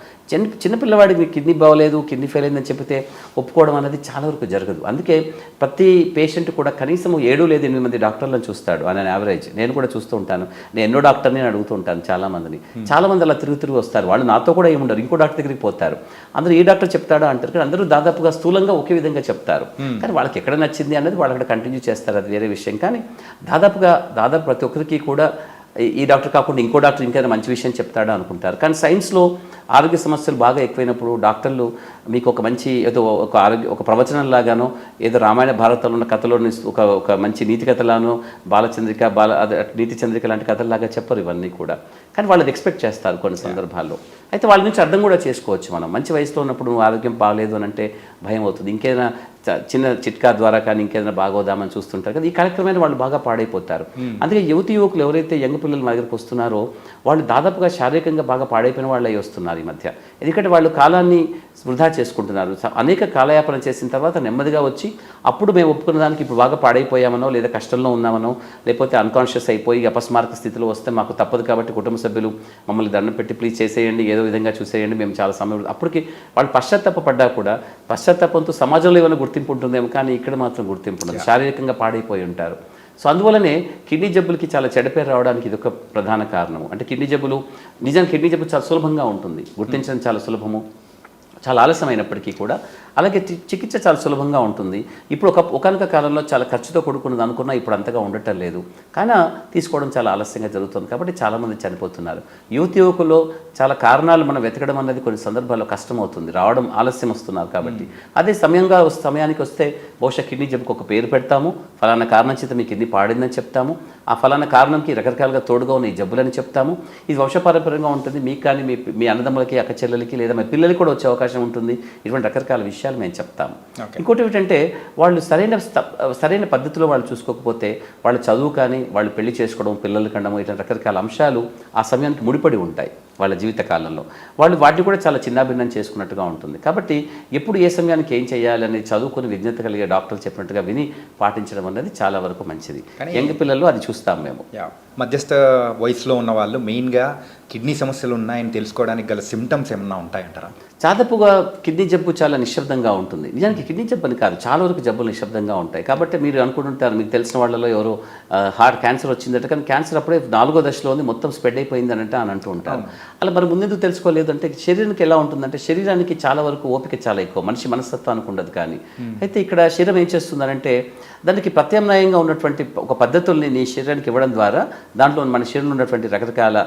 చిన్నపిల్లవాడికి కిడ్నీ బాగోలేదు, కిడ్నీ ఫెయిల్ అయిందని చెప్తే ఒప్పుకోవడం అనేది చాలా వరకు జరగదు. అందుకే ప్రతి పేషెంట్ కూడా కనీసం 7 లేదా 8 మంది డాక్టర్లను చూస్తాడు అని యావరేజ్. నేను కూడా చూస్తూ ఉంటాను. నేను ఎన్నో డాక్టర్ని అడుగుతూ ఉంటాను చాలామందిని. చాలామంది అలా తిరిగి వస్తారు. వాళ్ళు నాతో కూడా ఏముండరు, ఇంకో డాక్టర్ దగ్గరికి పోతారు. అందరూ ఈ డాక్టర్ చెప్తాడా అంటారు, కానీ అందరూ దాదాపుగా స్థూలంగా ఒకే విధంగా చెప్తారు. కానీ వాళ్ళకి ఎక్కడ నచ్చింది అనేది వాళ్ళు అక్కడ కంటిన్యూ చేస్తారు, అది వేరే విషయం. కానీ దాదాపు ప్రతి ఒక్కరికి కూడా ఈ డాక్టర్ కాకుండా ఇంకో డాక్టర్ ఇంకైనా మంచి విషయం చెప్తాడా అనుకుంటారు. కానీ సైన్స్లో ఆరోగ్య సమస్యలు బాగా ఎక్కువైనప్పుడు డాక్టర్లు మీకు ఒక మంచి ఏదో ఒక ప్రవచనం లాగానో, ఏదో రామాయణ భారతంలో ఉన్న కథలోని ఒక మంచి నీతి కథలానో, నీతి చంద్రిక లాంటి కథల్లాగా చెప్పరు ఇవన్నీ కూడా. కానీ వాళ్ళది ఎక్స్పెక్ట్ చేస్తారు కొన్ని సందర్భాల్లో. అయితే వాళ్ళ నుంచి అర్థం కూడా చేసుకోవచ్చు మనం. మంచి వయసులో ఉన్నప్పుడు నువ్వు ఆరోగ్యం బాగలేదు అని అంటే భయం అవుతుంది. ఇంకేదైనా చిన్న చిట్కా ద్వారా కానీ ఇంకేదైనా బాగోదామని చూస్తుంటారు కదా. ఈ కార్యక్రమాన్ని వాళ్ళు బాగా పాడైపోతారు. అందుకే యువకులు ఎవరైతే యంగ్ పిల్లలు మా దగ్గరకు వస్తున్నారో వాళ్ళు దాదాపుగా శారీరకంగా బాగా పాడైపోయిన వాళ్ళు అయి వస్తున్నారు ఈ మధ్య. ఎందుకంటే వాళ్ళు కాలాన్ని వృధా చేసుకుంటున్నారు. అనేక కాలయాపన చేసిన తర్వాత నెమ్మదిగా వచ్చి అప్పుడు మేము ఒప్పుకున్న దానికి ఇప్పుడు బాగా పాడైపోయామనో, లేదా కష్టంలో ఉన్నామనో, లేకపోతే అన్కాన్షియస్ అయిపోయి అపస్మారక స్థితిలో వస్తే మాకు తప్పదు కాబట్టి కుటుంబ సభ్యులు మమ్మల్ని దండం పెట్టి ప్లీజ్ చేసేయండి, ఏదో విధంగా చూసేయండి, మేము చాలా సమయం, అప్పటికి వాళ్ళు పశ్చాత్తాపడ్డా కూడా పశ్చాత్తాపంతో సమాజంలో ఏమైనా గుర్తింపు ఉంటుందేమో, కానీ ఇక్కడ మాత్రం గుర్తింపు ఉండదు. శారీరకంగా పాడైపోయి ఉంటారు. సో అందువల్లనే కిడ్నీ జబ్బులకి చాలా చెడ్డపేరు రావడానికి ఇది ఒక ప్రధాన కారణము. అంటే కిడ్నీ జబ్బులు చాలా సులభంగా ఉంటుంది, గుర్తించడం చాలా సులభము, చాలా ఆలస్యమైనప్పటికీ కూడా. అలాగే చికిత్స చాలా సులభంగా ఉంటుంది. ఇప్పుడు ఒకనొక కాలంలో చాలా ఖర్చుతో కూడుకున్నది అనుకున్నా ఇప్పుడు అంతగా ఉండటం లేదు, కానీ తీసుకోవడం చాలా ఆలస్యంగా జరుగుతుంది. కాబట్టి చాలామంది చనిపోతున్నారు. యువకుల్లో చాలా కారణాలు మనం వెతకడం అన్నది కొన్ని సందర్భాల్లో కష్టమవుతుంది, రావడం ఆలస్యం వస్తున్నారు కాబట్టి. అదే సమయానికి వస్తే బహుశా కిడ్నీ జబ్బుకు ఒక పేరు పెడతాము, ఫలానా కారణం చేత మీ కిడ్నీ పాడిందని చెప్తాము, ఆ ఫలానా కారణంకి రకరకాలుగా తోడుగా ఉన్న ఈ జబ్బులని చెప్తాము. ఇది వంశపారంపర్యంగా ఉంటుంది. మీకు కానీ మీ అన్నదమ్ములకి, అక్క చెల్లెలకి, లేదా మీ పిల్లలకి కూడా వచ్చే అవకాశం ఉంటుంది. ఇటువంటి రకరకాల విషయాలు మేము చెప్తాము. ఇంకోటి ఏమిటంటే వాళ్ళు సరైన పద్ధతిలో వాళ్ళు చూసుకోకపోతే వాళ్ళ చదువు కానీ, వాళ్ళు పెళ్లి చేసుకోవడం, పిల్లలు కండము, ఇట్లా రకరకాల అంశాలు ఆ సమయానికి ముడిపడి ఉంటాయి వాళ్ళ జీవితకాలంలో. వాళ్ళు వాటిని కూడా చాలా చిన్నాభిన్నం చేసుకున్నట్టుగా ఉంటుంది. కాబట్టి ఎప్పుడు ఏ సమయానికి ఏం చేయాలని చదువుకుని విజ్ఞత కలిగే డాక్టర్లు చెప్పినట్టుగా విని పాటించడం అనేది చాలా వరకు మంచిది. యంగ్ పిల్లల్లో అది చూస్తాం మేము. మధ్యస్థ వయసులో ఉన్న వాళ్ళు మెయిన్గా కిడ్నీ సమస్యలు ఉన్నాయని తెలుసుకోవడానికి గల సిమ్టమ్స్ ఏమన్నా ఉంటాయంటారా? దాదాపుగా కిడ్నీ జబ్బు చాలా నిశ్శబ్దంగా ఉంటుంది. నిజానికి కిడ్నీ జబ్బు అని కాదు, చాలా వరకు జబ్బులు నిశ్శబ్దంగా ఉంటాయి. కాబట్టి మీరు అనుకుంటుంటారు, మీకు తెలిసిన వాళ్ళలో ఎవరో హార్ట్ క్యాన్సర్ వచ్చిందంటే, కానీ క్యాన్సర్ అప్పుడే 4వ దశలో ఉంది, మొత్తం స్ప్రెడ్ అయిపోయింది అని అంటూ ఉంటారు. అలా మరి ముందెందుకు తెలుసుకోలేదు అంటే, శరీరానికి ఎలా ఉంటుందంటే, శరీరానికి చాలా వరకు ఓపిక చాలా ఎక్కువ, మనిషి మనస్తత్వానికి ఉండదు. కానీ అయితే ఇక్కడ శరీరం ఏం చేస్తుందనంటే, దానికి ప్రత్యామ్నాయంగా ఉన్నటువంటి ఒక పద్ధతుల్ని నీ శరీరానికి ఇవ్వడం ద్వారా దాంట్లో మన శరీరంలో ఉన్నటువంటి రకరకాల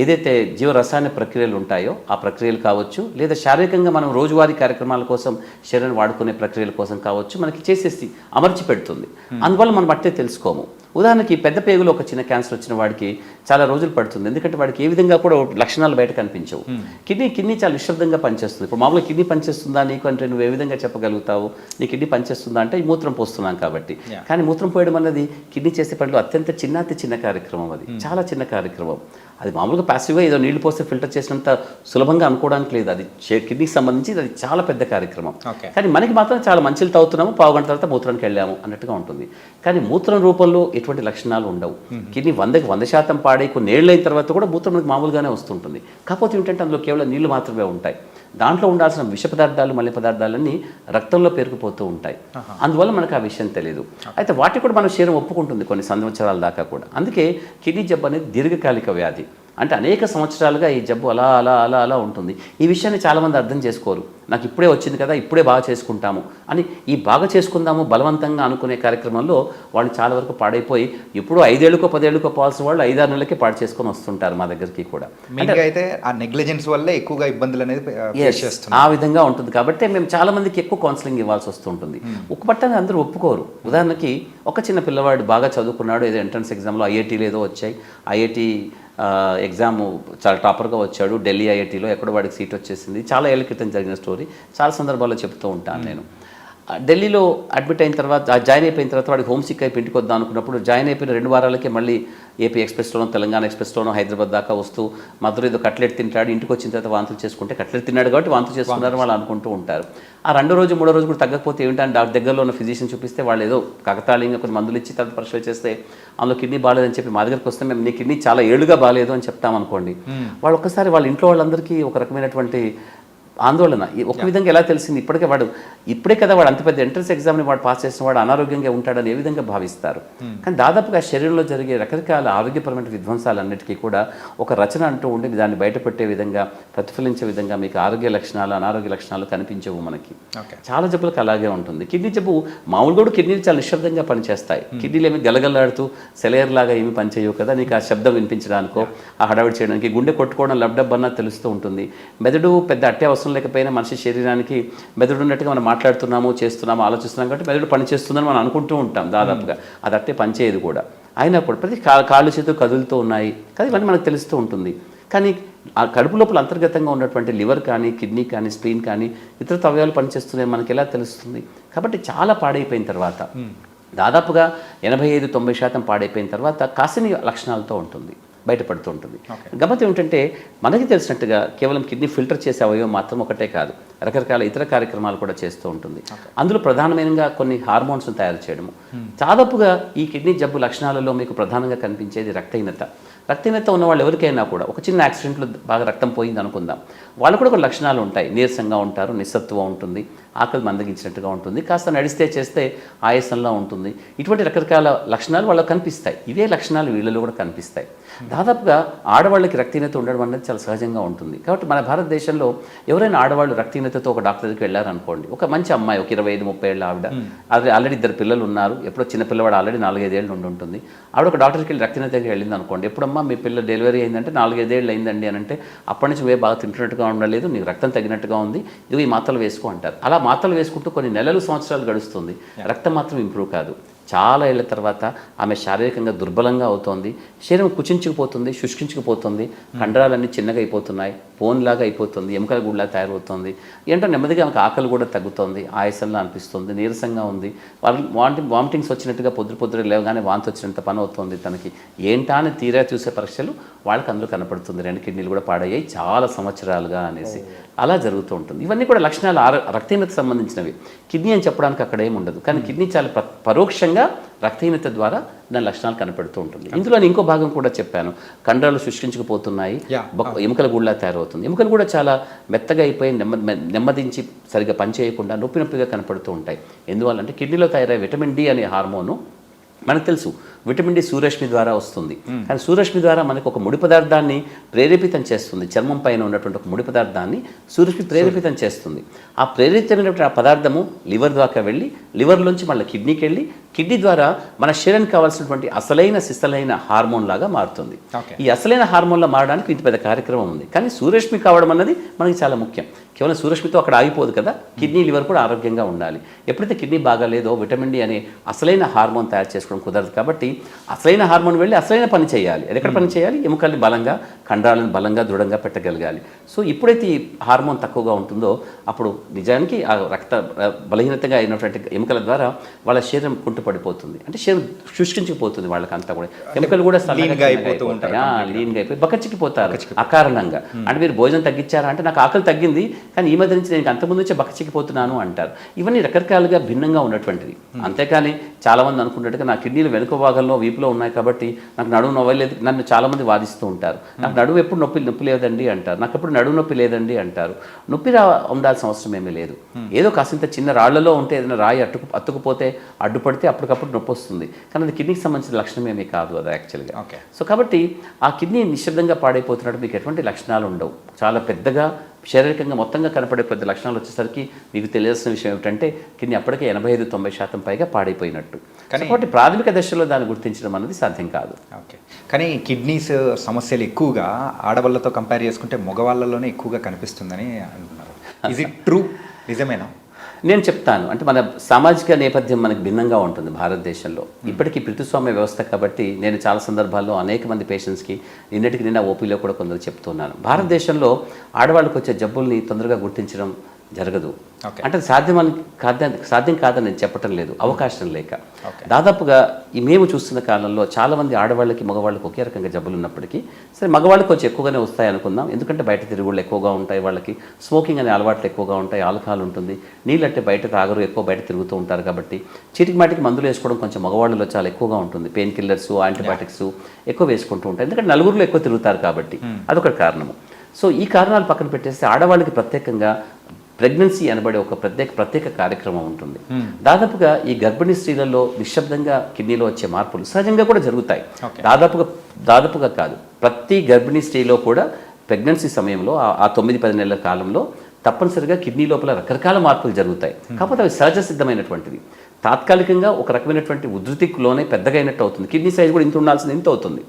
ఏదైతే జీవరసాయన ప్రక్రియలు ఉంటాయో ఆ ప్రక్రియలు కావచ్చు, లేదా శారీరకంగా మనం రోజువారీ కార్యక్రమాల కోసం శరీరాన్ని వాడుకునే ప్రక్రియల కోసం కావచ్చు, మనకి చేసేసి అమర్చి పెడుతుంది. అందువల్ల మనం అట్టే తెలుసుకోము. ఉదాహరణకి పెద్ద పేగులో ఒక చిన్న క్యాన్సర్ వచ్చిన వాడికి చాలా రోజులు పడుతుంది, ఎందుకంటే వాడికి ఏ విధంగా కూడా లక్షణాలు బయట కనిపించవు. కిడ్నీ చాలా నిశ్శబ్దంగా పనిచేస్తుంది. ఇప్పుడు మామూలుగా కిడ్నీ పనిచేస్తుందా నీకు అంటే నువ్వు ఏ విధంగా చెప్పగలుగుతావు? నీ కిడ్నీ పనిచేస్తుందా అంటే ఈ మూత్రం పోస్తున్నాం కాబట్టి. కానీ మూత్రం పోయడం అన్నది కిడ్నీ చేసే పనిలో అత్యంత చిన్న కార్యక్రమం. అది చాలా చిన్న కార్యక్రమం. అది మామూలుగా ప్యాసివ్గా ఏదో నీళ్లు పోస్తే ఫిల్టర్ చేసినంత సులభంగా అనుకోవడానికి లేదు. అది కిడ్నీకి సంబంధించి అది చాలా పెద్ద కార్యక్రమం. కానీ మనకి మాత్రం చాలా మంచిలు తాగుతున్నాము, పావుగంట తర్వాత మూత్రానికి వెళ్ళాము అన్నట్టుగా ఉంటుంది. కానీ మూత్రం రూపంలో ఎటువంటి లక్షణాలు ఉండవు. కిడ్నీ 100% పాడై కొన్ని ఏళ్ళు అయిన తర్వాత కూడా మూత్రం మనకి మామూలుగానే వస్తుంటుంది. కాకపోతే ఏంటంటే అందులో కేవలం నీళ్లు మాత్రమే ఉంటాయి. దాంట్లో ఉండాల్సిన విష పదార్థాలు, మలిన పదార్థాలన్నీ రక్తంలో పేరుకుపోతూ ఉంటాయి. అందువల్ల మనకు ఆ విషయం తెలియదు. అయితే వాటి కూడా మన శరీరం ఒప్పుకుంటుంది కొన్ని సంవత్సరాల దాకా కూడా. అందుకే కిడ్నీ జబ్బు అనేది దీర్ఘకాలిక వ్యాధి. అంటే అనేక సంవత్సరాలుగా ఈ జబ్బు అలా అలా అలా అలా ఉంటుంది. ఈ విషయాన్ని చాలామంది అర్థం చేసుకోరు. నాకు ఇప్పుడే వచ్చింది కదా, ఇప్పుడే బాగా చేసుకుంటాము అని ఈ బాగా చేసుకుందాము బలవంతంగా అనుకునే కార్యక్రమంలో వాళ్ళు చాలా వరకు పాడైపోయి ఇప్పుడు 5 ఏళ్ళకో 10 ఏళ్ళకో పోవాల్సిన వాళ్ళు 5-6 నెలలకే పాడు చేసుకొని వస్తుంటారు మా దగ్గరికి కూడా. అంటే అయితే ఆ నెగ్లిజెన్స్ వల్ల ఎక్కువగా ఇబ్బందులు అనేది ఆ విధంగా ఉంటుంది. కాబట్టి మేము చాలా మందికి ఎక్కువ కౌన్సిలింగ్ ఇవ్వాల్సి వస్తుంటుంది. ఒక పట్టాన్ని అందరూ ఒప్పుకోరు. ఉదాహరణకి ఒక చిన్న పిల్లవాడు బాగా చదువుకున్నాడు, ఏదో ఎంట్రన్స్ ఎగ్జామ్లో ఐఐటీలో ఏదో వచ్చాయి, ఐఐటీ ఎగ్జామ్ చాలా టాపర్గా వచ్చాడు, ఢిల్లీ ఐఐటీలో ఎక్కడో వాడికి సీట్ వచ్చేసింది. చాలా ఏళ్ళ క్రితం జరిగిన స్టోరీ, చాలా సందర్భాల్లో చెప్తూ ఉంటాను నేను. ఢిల్లీలో అడ్మిట్ అయిన తర్వాత, జాయిన్ అయిపోయిన తర్వాత వాడికి హోమ్ సిక్ అయిపోయి ఇంటికి వద్దాం అనుకున్నప్పుడు జాయిన్ అయిపోయిన 2 వారాలకే మళ్ళీ ఏపీ ఎక్స్ప్రెస్లోనో తెలంగాణ ఎక్స్ప్రెస్లోనో హైదరాబాద్ దాకా వస్తూ మధుర ఏదో కట్లెట్ తింటాడు, ఇంటికి వచ్చిన తర్వాత వాంతులు చేసుకుంటే కట్లెట్ తిన్నాడు కాబట్టి వాంతులు చేసుకున్నారు వాళ్ళు అనుకుంటూ ఉంటారు. ఆ 2 రోజు 3 రోజు కూడా తగ్గకపోతే ఏమిటంటే డాక్టర్ దగ్గరలో ఉన్న ఫిజిషియన్ చూపిస్తే వాళ్ళు ఏదో కాకతాళీయంగా కొన్ని మందులు ఇచ్చి తర్వాత పరీక్ష చేస్తే అందులో కిడ్నీ బాగాలేదని చెప్పి మా దగ్గరికి వస్తే మేము నీ కిడ్నీ చాలా ఏళ్ళుగా బాగాలేదు అని చెప్తామనుకోండి. వాళ్ళు ఒక్కసారి వాళ్ళ ఇంట్లో వాళ్ళందరికీ ఒక రకమైనటువంటి ఆందోళన. ఒక విధంగా ఎలా తెలిసింది, ఇప్పుడే కదా వాడు అంత పెద్ద ఎంట్రన్స్ ఎగ్జామ్ని వాడు పాస్ చేసిన వాడు అనారోగ్యంగా ఉంటాడని ఏ విధంగా భావిస్తారు. కానీ దాదాపుగా శరీరంలో జరిగే రకరకాల ఆరోగ్యపరమైన విధ్వంసాలన్నిటికీ కూడా ఒక రచన అంటూ ఉండి దాన్ని బయటపెట్టే విధంగా, ప్రతిఫలించే విధంగా మీకు ఆరోగ్య లక్షణాలు, అనారోగ్య లక్షణాలు కనిపించవు మనకి. చాలా జబ్బులకు అలాగే ఉంటుంది. కిడ్నీ జబ్బు మామూలుగా కూడా కిడ్నీలు చాలా నిశ్శబ్దంగా పనిచేస్తాయి. కిడ్నీలు ఏమి గలగలాడుతూ సెలయర్ లాగా ఏమి పనిచేయవు కదా, నీకు ఆ శబ్దం వినిపించడానికో ఆ హడావిడి చేయడానికి. గుండె కొట్టుకోవడం లబ్డబ్ అన్నా తెలుస్తూ ఉంటుంది. మెదడు పెద్ద అట్టే అవసరం లేకపోయినా మనిషి శరీరానికి మెదడు ఉన్నట్టుగా మనం మాట్లాడుతున్నాము, చేస్తున్నాము, ఆలోచిస్తున్నాం కాబట్టి మెదడు పనిచేస్తుందని మనం అనుకుంటూ ఉంటాం. దాదాపుగా అది అట్టే పనిచేయదు కూడా. అయినప్పుడు ప్రతి కాళ్ళు చేతులు కదులుతూ ఉన్నాయి కదా, ఇవన్నీ మనకు తెలుస్తూ ఉంటుంది. కానీ ఆ కడుపు లోపల అంతర్గతంగా ఉన్నటువంటి లివర్ కానీ, కిడ్నీ కానీ, స్ప్లీన్ కానీ, ఇతర అవయవాలు పనిచేస్తున్నాయి మనకి ఎలా తెలుస్తుంది? కాబట్టి చాలా పాడైపోయిన తర్వాత, దాదాపుగా 85-90% పాడైపోయిన తర్వాత కాసిని లక్షణాలతో ఉంటుంది, బయటపడుతూ ఉంటుంది. గమ్మత్ ఏమిటంటే మనకి తెలిసినట్టుగా కేవలం కిడ్నీ ఫిల్టర్ చేసే అవయవం మాత్రం ఒకటే కాదు, రకరకాల ఇతర కార్యక్రమాలు కూడా చేస్తూ ఉంటుంది. అందులో ప్రధానమైనగా కొన్ని హార్మోన్స్ను తయారు చేయడము. దాదాపుగా ఈ కిడ్నీ జబ్బు లక్షణాలలో మీకు ప్రధానంగా కనిపించేది రక్తహీనత. రక్తహీనత ఉన్న వాళ్ళు ఎవరికైనా కూడా ఒక చిన్న యాక్సిడెంట్లో బాగా రక్తం పోయింది అనుకుందాం, వాళ్ళు కూడా కొన్ని లక్షణాలు ఉంటాయి. నీరసంగా ఉంటారు, నిస్సత్వం ఉంటుంది, ఆకలి మందగించినట్టుగా ఉంటుంది, కాస్త నడిస్తే చేస్తే ఆయాసంలా ఉంటుంది. ఇటువంటి రకరకాల లక్షణాలు వాళ్ళకి కనిపిస్తాయి. ఇవే లక్షణాలు వీళ్ళలో కూడా కనిపిస్తాయి. దాదాపుగా ఆడవాళ్ళకి రక్తహీనత ఉండడం అనేది చాలా సహజంగా ఉంటుంది. కాబట్టి మన భారతదేశంలో ఎవరైనా ఆడవాళ్ళు రక్తహీనతతో ఒక డాక్టర్ దగ్గరికి వెళ్ళారనుకోండి, ఒక మంచి అమ్మాయి, ఒక 25-30 ఏళ్ళ ఆవిడ, ఆల్రెడీ 2 పిల్లలు ఉన్నారు, ఎప్పుడో చిన్న పిల్లవాడు ఆల్రెడీ 4-5 ఏళ్ళు ఉండి ఉంటుంది. ఆవిడ ఒక డాక్టర్కి వెళ్ళి రక్తహీనత దగ్గరికి వెళ్ళింది అనుకోండి, ఎప్పుడమ్మా మీ పిల్ల డెలివరీ అయిందంటే 4-5 ఏళ్ళు అయిందండి అని అంటే, అప్పటి నుంచి బాగా తింటున్నట్టుగా ఉండలేదు, నీకు రక్తం తగ్గినట్టుగా ఉంది, ఇవి ఈ మాత్రలు వేసుకో అంటారు. అలా మాత్రలు వేసుకుంటూ కొన్ని నెలలు, సంవత్సరాలు గడుస్తుంది, రక్తం మాత్రం ఇంప్రూవ్ కాదు. చాలా ఏళ్ల తర్వాత ఆమె శారీరకంగా దుర్బలంగా అవుతోంది, శరీరం కుచించుకుపోతుంది, శుష్కించుకుపోతుంది, కండరాలన్నీ చిన్నగా అయిపోతున్నాయి, పోన్లాగా అయిపోతుంది, ఎముకల గుడిలా తయారవుతుంది. ఏంటో నెమ్మదిగా ఆమెకు ఆకలి కూడా తగ్గుతుంది, ఆయాసంలా అనిపిస్తుంది, నీరసంగా ఉంది, వామిటింగ్స్ వచ్చినట్టుగా పొద్దున లేవగానే వాంతి వచ్చినంత పని అవుతుంది తనకి. ఏంటా అని తీరా చూసే పరీక్షలు వాళ్ళకి అందులో కనపడుతుంది, 2 కిడ్నీలు కూడా పాడయ్యాయి చాలా సంవత్సరాలుగా అనేసి. అలా జరుగుతూ ఉంటుంది. ఇవన్నీ కూడా లక్షణాలు రక్తహీనతకు సంబంధించినవి. కిడ్నీ అని చెప్పడానికి అక్కడ ఏమి ఉండదు, కానీ కిడ్నీ చాలా పరోక్షంగా రక్తహీనత ద్వారా దాని లక్షణాలు కనపడుతూ ఉంటుంది. ఇందులో నేను ఇంకో భాగం కూడా చెప్పాను, కండరాలు శుష్కించుకుపోతున్నాయి, ఎముకల గుళ్ళ తయారవుతుంది. ఎముకలు కూడా చాలా మెత్తగా అయిపోయి నెమ్మదించి సరిగ్గా పనిచేయకుండా నొప్పిగా కనపడుతూ ఉంటాయి. ఎందువల్లంటే కిడ్నీలో తయారయ్యే విటమిన్ డి అనే హార్మోను మనకు తెలుసు విటమిన్ డి సూర్యరశ్మి ద్వారా వస్తుంది. కానీ సూర్యరశ్మి ద్వారా మనకు ఒక ముడి పదార్థాన్ని ప్రేరేపితం చేస్తుంది. చర్మం పైన ఉన్నటువంటి ఒక ముడి పదార్థాన్ని సూర్యరశ్మి ప్రేరేపితం చేస్తుంది. ఆ ప్రేరితమైనటువంటి ఆ పదార్థము లివర్ ద్వారా వెళ్ళి లివర్లోంచి మళ్ళీ కిడ్నీకి వెళ్ళి కిడ్నీ ద్వారా మన శరీరానికి కావాల్సినటువంటి అసలైన సిసలైన హార్మోన్ లాగా మారుతుంది. ఈ అసలైన హార్మోన్లా మారడానికి ఇంత పెద్ద కార్యక్రమం ఉంది. కానీ సూర్యరశ్మి కావడం అన్నది మనకి చాలా ముఖ్యం. కేవలం సూర్యరశ్మితో అక్కడ ఆగిపోదు కదా, కిడ్నీ లివర్ కూడా ఆరోగ్యంగా ఉండాలి. ఎప్పుడైతే కిడ్నీ బాగాలేదో విటమిన్ డి అనే అసలైన హార్మోన్ తయారు చేసుకోవడం కుదరదు. కాబట్టి అసలైన హార్మోన్ వెళ్ళి అసలైన పని చేయాలి. అది ఎక్కడ పని చేయాలి? ఎముకల్ని బలంగా, కండరాలను బలంగా దృఢంగా పెట్టగలగాలి. సో ఎప్పుడైతే ఈ హార్మోన్ తక్కువగా ఉంటుందో అప్పుడు నిజానికి ఆ రక్త బలహీనతగా అయినటువంటి ఎముకల ద్వారా వాళ్ళ శరీరం కుంటుపడిపోతుంది. అంటే శరీరం శుష్కించుకుపోతుంది. వాళ్ళకంతా కూడా ఎముకలు కూడా లీన్గా అయిపోయి బక్కచిక్కిపోతారు అకారణంగా. అంటే మీరు భోజనం తగ్గించారా అంటే నాకు ఆకలి తగ్గింది కానీ ఈ మధ్య నుంచి నేను అంతకుముందు నుంచే బక్కచిక్కిపోతున్నాను అంటారు. ఇవన్నీ రకరకాలుగా భిన్నంగా ఉన్నటువంటివి. అంతేకాని చాలామంది అనుకున్నట్టుగా నా కిడ్నీలు వెనుక భాగంలో వీపులో ఉన్నాయి కాబట్టి నాకు నడుము నవ్వలేదు. నన్ను చాలామంది వాదిస్తూ ఉంటారు, నాకు నడుము ఎప్పుడు నొప్పి లేదండి అంటారు, నాకు ఎప్పుడు నడుము నొప్పి లేదండి అంటారు. నొప్పి ఉండాల్సిన అవసరం ఏమీ లేదు. ఏదో కాసింత చిన్న రాళ్లలో ఉంటే ఏదైనా రాయి అతుకుపోతే అడ్డుపడితే అప్పటికప్పుడు నొప్పి వస్తుంది. కానీ అది కిడ్నీకి సంబంధించిన లక్షణం ఏమీ కాదు అది యాక్చువల్గా. సో కాబట్టి ఆ కిడ్నీ నిశ్శబ్దంగా పాడైపోతున్నట్టు మీకు ఎటువంటి లక్షణాలు ఉండవు. చాలా పెద్దగా శారీరకంగా మొత్తంగా కనపడే పెద్ద లక్షణాలు వచ్చేసరికి మీకు తెలియాల్సిన విషయం ఏమిటంటే కిడ్నీ అప్పటికే 85-90% పైగా పాడైపోయినట్టు. కాబట్టి ప్రాథమిక దశలో దాన్ని గుర్తించడం అనేది సాధ్యం కాదు. ఓకే, కానీ కిడ్నీస్ సమస్యలు ఎక్కువగా ఆడవాళ్ళతో కంపేర్ చేసుకుంటే మగవాళ్ళలోనే ఎక్కువగా కనిపిస్తుందని అంటున్నారు. Is it true? నిజమేనా? నేను చెప్తాను. అంటే మన సామాజిక నేపథ్యం మనకు భిన్నంగా ఉంటుంది భారతదేశంలో. ఇప్పటికీ పితృస్వామ్య వ్యవస్థ కాబట్టి నేను చాలా సందర్భాల్లో అనేక మంది పేషెంట్స్కి నిన్న ఓపీలో కూడా కొందరు చెప్తున్నాను, భారతదేశంలో ఆడవాళ్ళకి వచ్చే జబ్బుల్ని తొందరగా గుర్తించడం జరగదు. అంటే సాధ్యం కాదని నేను చెప్పటం లేదు, అవకాశం లేక. దాదాపుగా మేము చూస్తున్న కాలంలో చాలామంది ఆడవాళ్ళకి మగవాళ్ళకి ఒకే రకంగా జబ్బులు ఉన్నప్పటికీ సరే మగవాళ్ళకి వచ్చి ఎక్కువగానే వస్తాయి అనుకుందాం. ఎందుకంటే బయట తిరుగుళ్ళు ఎక్కువగా ఉంటాయి, వాళ్ళకి స్మోకింగ్ అనే అలవాట్లు ఎక్కువగా ఉంటాయి, ఆల్కహాల్ ఉంటుంది, నీళ్ళంటే బయట తాగరు, ఎక్కువ బయట తిరుగుతూ ఉంటారు. కాబట్టి చీటికి మాటికి మందులు వేసుకోవడం కొంచెం మగవాళ్ళలో చాలా ఎక్కువగా ఉంటుంది. పెయిన్ కిల్లర్స్, యాంటీబయాటిక్స్ ఎక్కువ వేసుకుంటూ ఉంటాయి. ఎందుకంటే నలుగురిలో ఎక్కువ తిరుగుతారు కాబట్టి అదొక కారణము. సో ఈ కారణాలు పక్కన పెట్టేస్తే ఆడవాళ్ళకి ప్రత్యేకంగా ప్రెగ్నెన్సీ అనబడే ఒక ప్రత్యేక కార్యక్రమం ఉంటుంది. దాదాపుగా ఈ గర్భిణీ స్త్రీలలో నిశ్శబ్దంగా కిడ్నీలో వచ్చే మార్పులు సహజంగా కూడా జరుగుతాయి. దాదాపుగా కాదు, ప్రతి గర్భిణీ స్త్రీలో కూడా ప్రెగ్నెన్సీ సమయంలో ఆ 9-10 నెలల కాలంలో తప్పనిసరిగా కిడ్నీ లోపల రకరకాల మార్పులు జరుగుతాయి. కాకపోతే అవి సహజ సిద్ధమైనటువంటిది. తాత్కాలికంగా ఒక రకమైనటువంటి ఉధృతిలోనే పెద్దగా అయినట్టు అవుతుంది. కిడ్నీ సైజ్ కూడా ఇంత ఉండాల్సింది ఇంత అవుతుంది.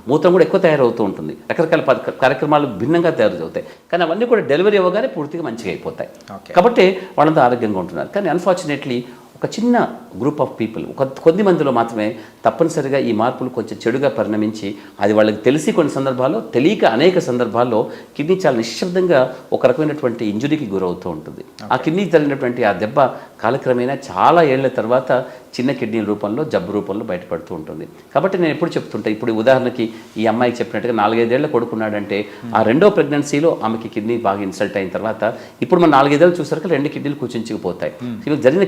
మూత్రం కూడా ఎక్కువ తయారవుతూ ఉంటుంది. రకరకాల కార్యక్రమాలు భిన్నంగా తయారవుతాయి. కానీ అవన్నీ కూడా డెలివరీ అవ్వగానే పూర్తిగా మంచిగా అయిపోతాయి. కాబట్టి వాళ్ళంతా ఆరోగ్యంగా ఉంటున్నారు. కానీ అన్ఫార్చునేట్లీ ఒక చిన్న గ్రూప్ ఆఫ్ పీపుల్, కొద్ది మందిలో మాత్రమే తప్పనిసరిగా ఈ మార్పులు కొంచెం చెడుగా పరిణమించి అది వాళ్ళకి తెలిసి కొన్ని సందర్భాల్లో తెలియక అనేక సందర్భాల్లో కిడ్నీ చాలా నిశ్శబ్దంగా ఒక రకమైనటువంటి ఇంజురీకి గురవుతూ ఉంటుంది. ఆ కిడ్నీ జరిగినటువంటి ఆ దెబ్బ కాలక్రమేణా చాలా ఏళ్ల తర్వాత చిన్న కిడ్నీ రూపంలో జబ్బు రూపంలో బయటపడుతూ ఉంటుంది. కాబట్టి నేను ఎప్పుడు చెప్తుంటా, ఇప్పుడు ఉదాహరణకి ఈ అమ్మాయికి చెప్పినట్టుగా 4-5 ఏళ్ల కొడుకున్నాడంటే ఆ రెండో ప్రెగ్నెన్సీలో ఆమెకి కిడ్నీ బాగా ఇన్సల్ట్ అయిన తర్వాత ఇప్పుడు మనం 4-5 ఏళ్ళు చూసరికి 2 కిడ్నీలు కూర్చుంచిపోతాయి.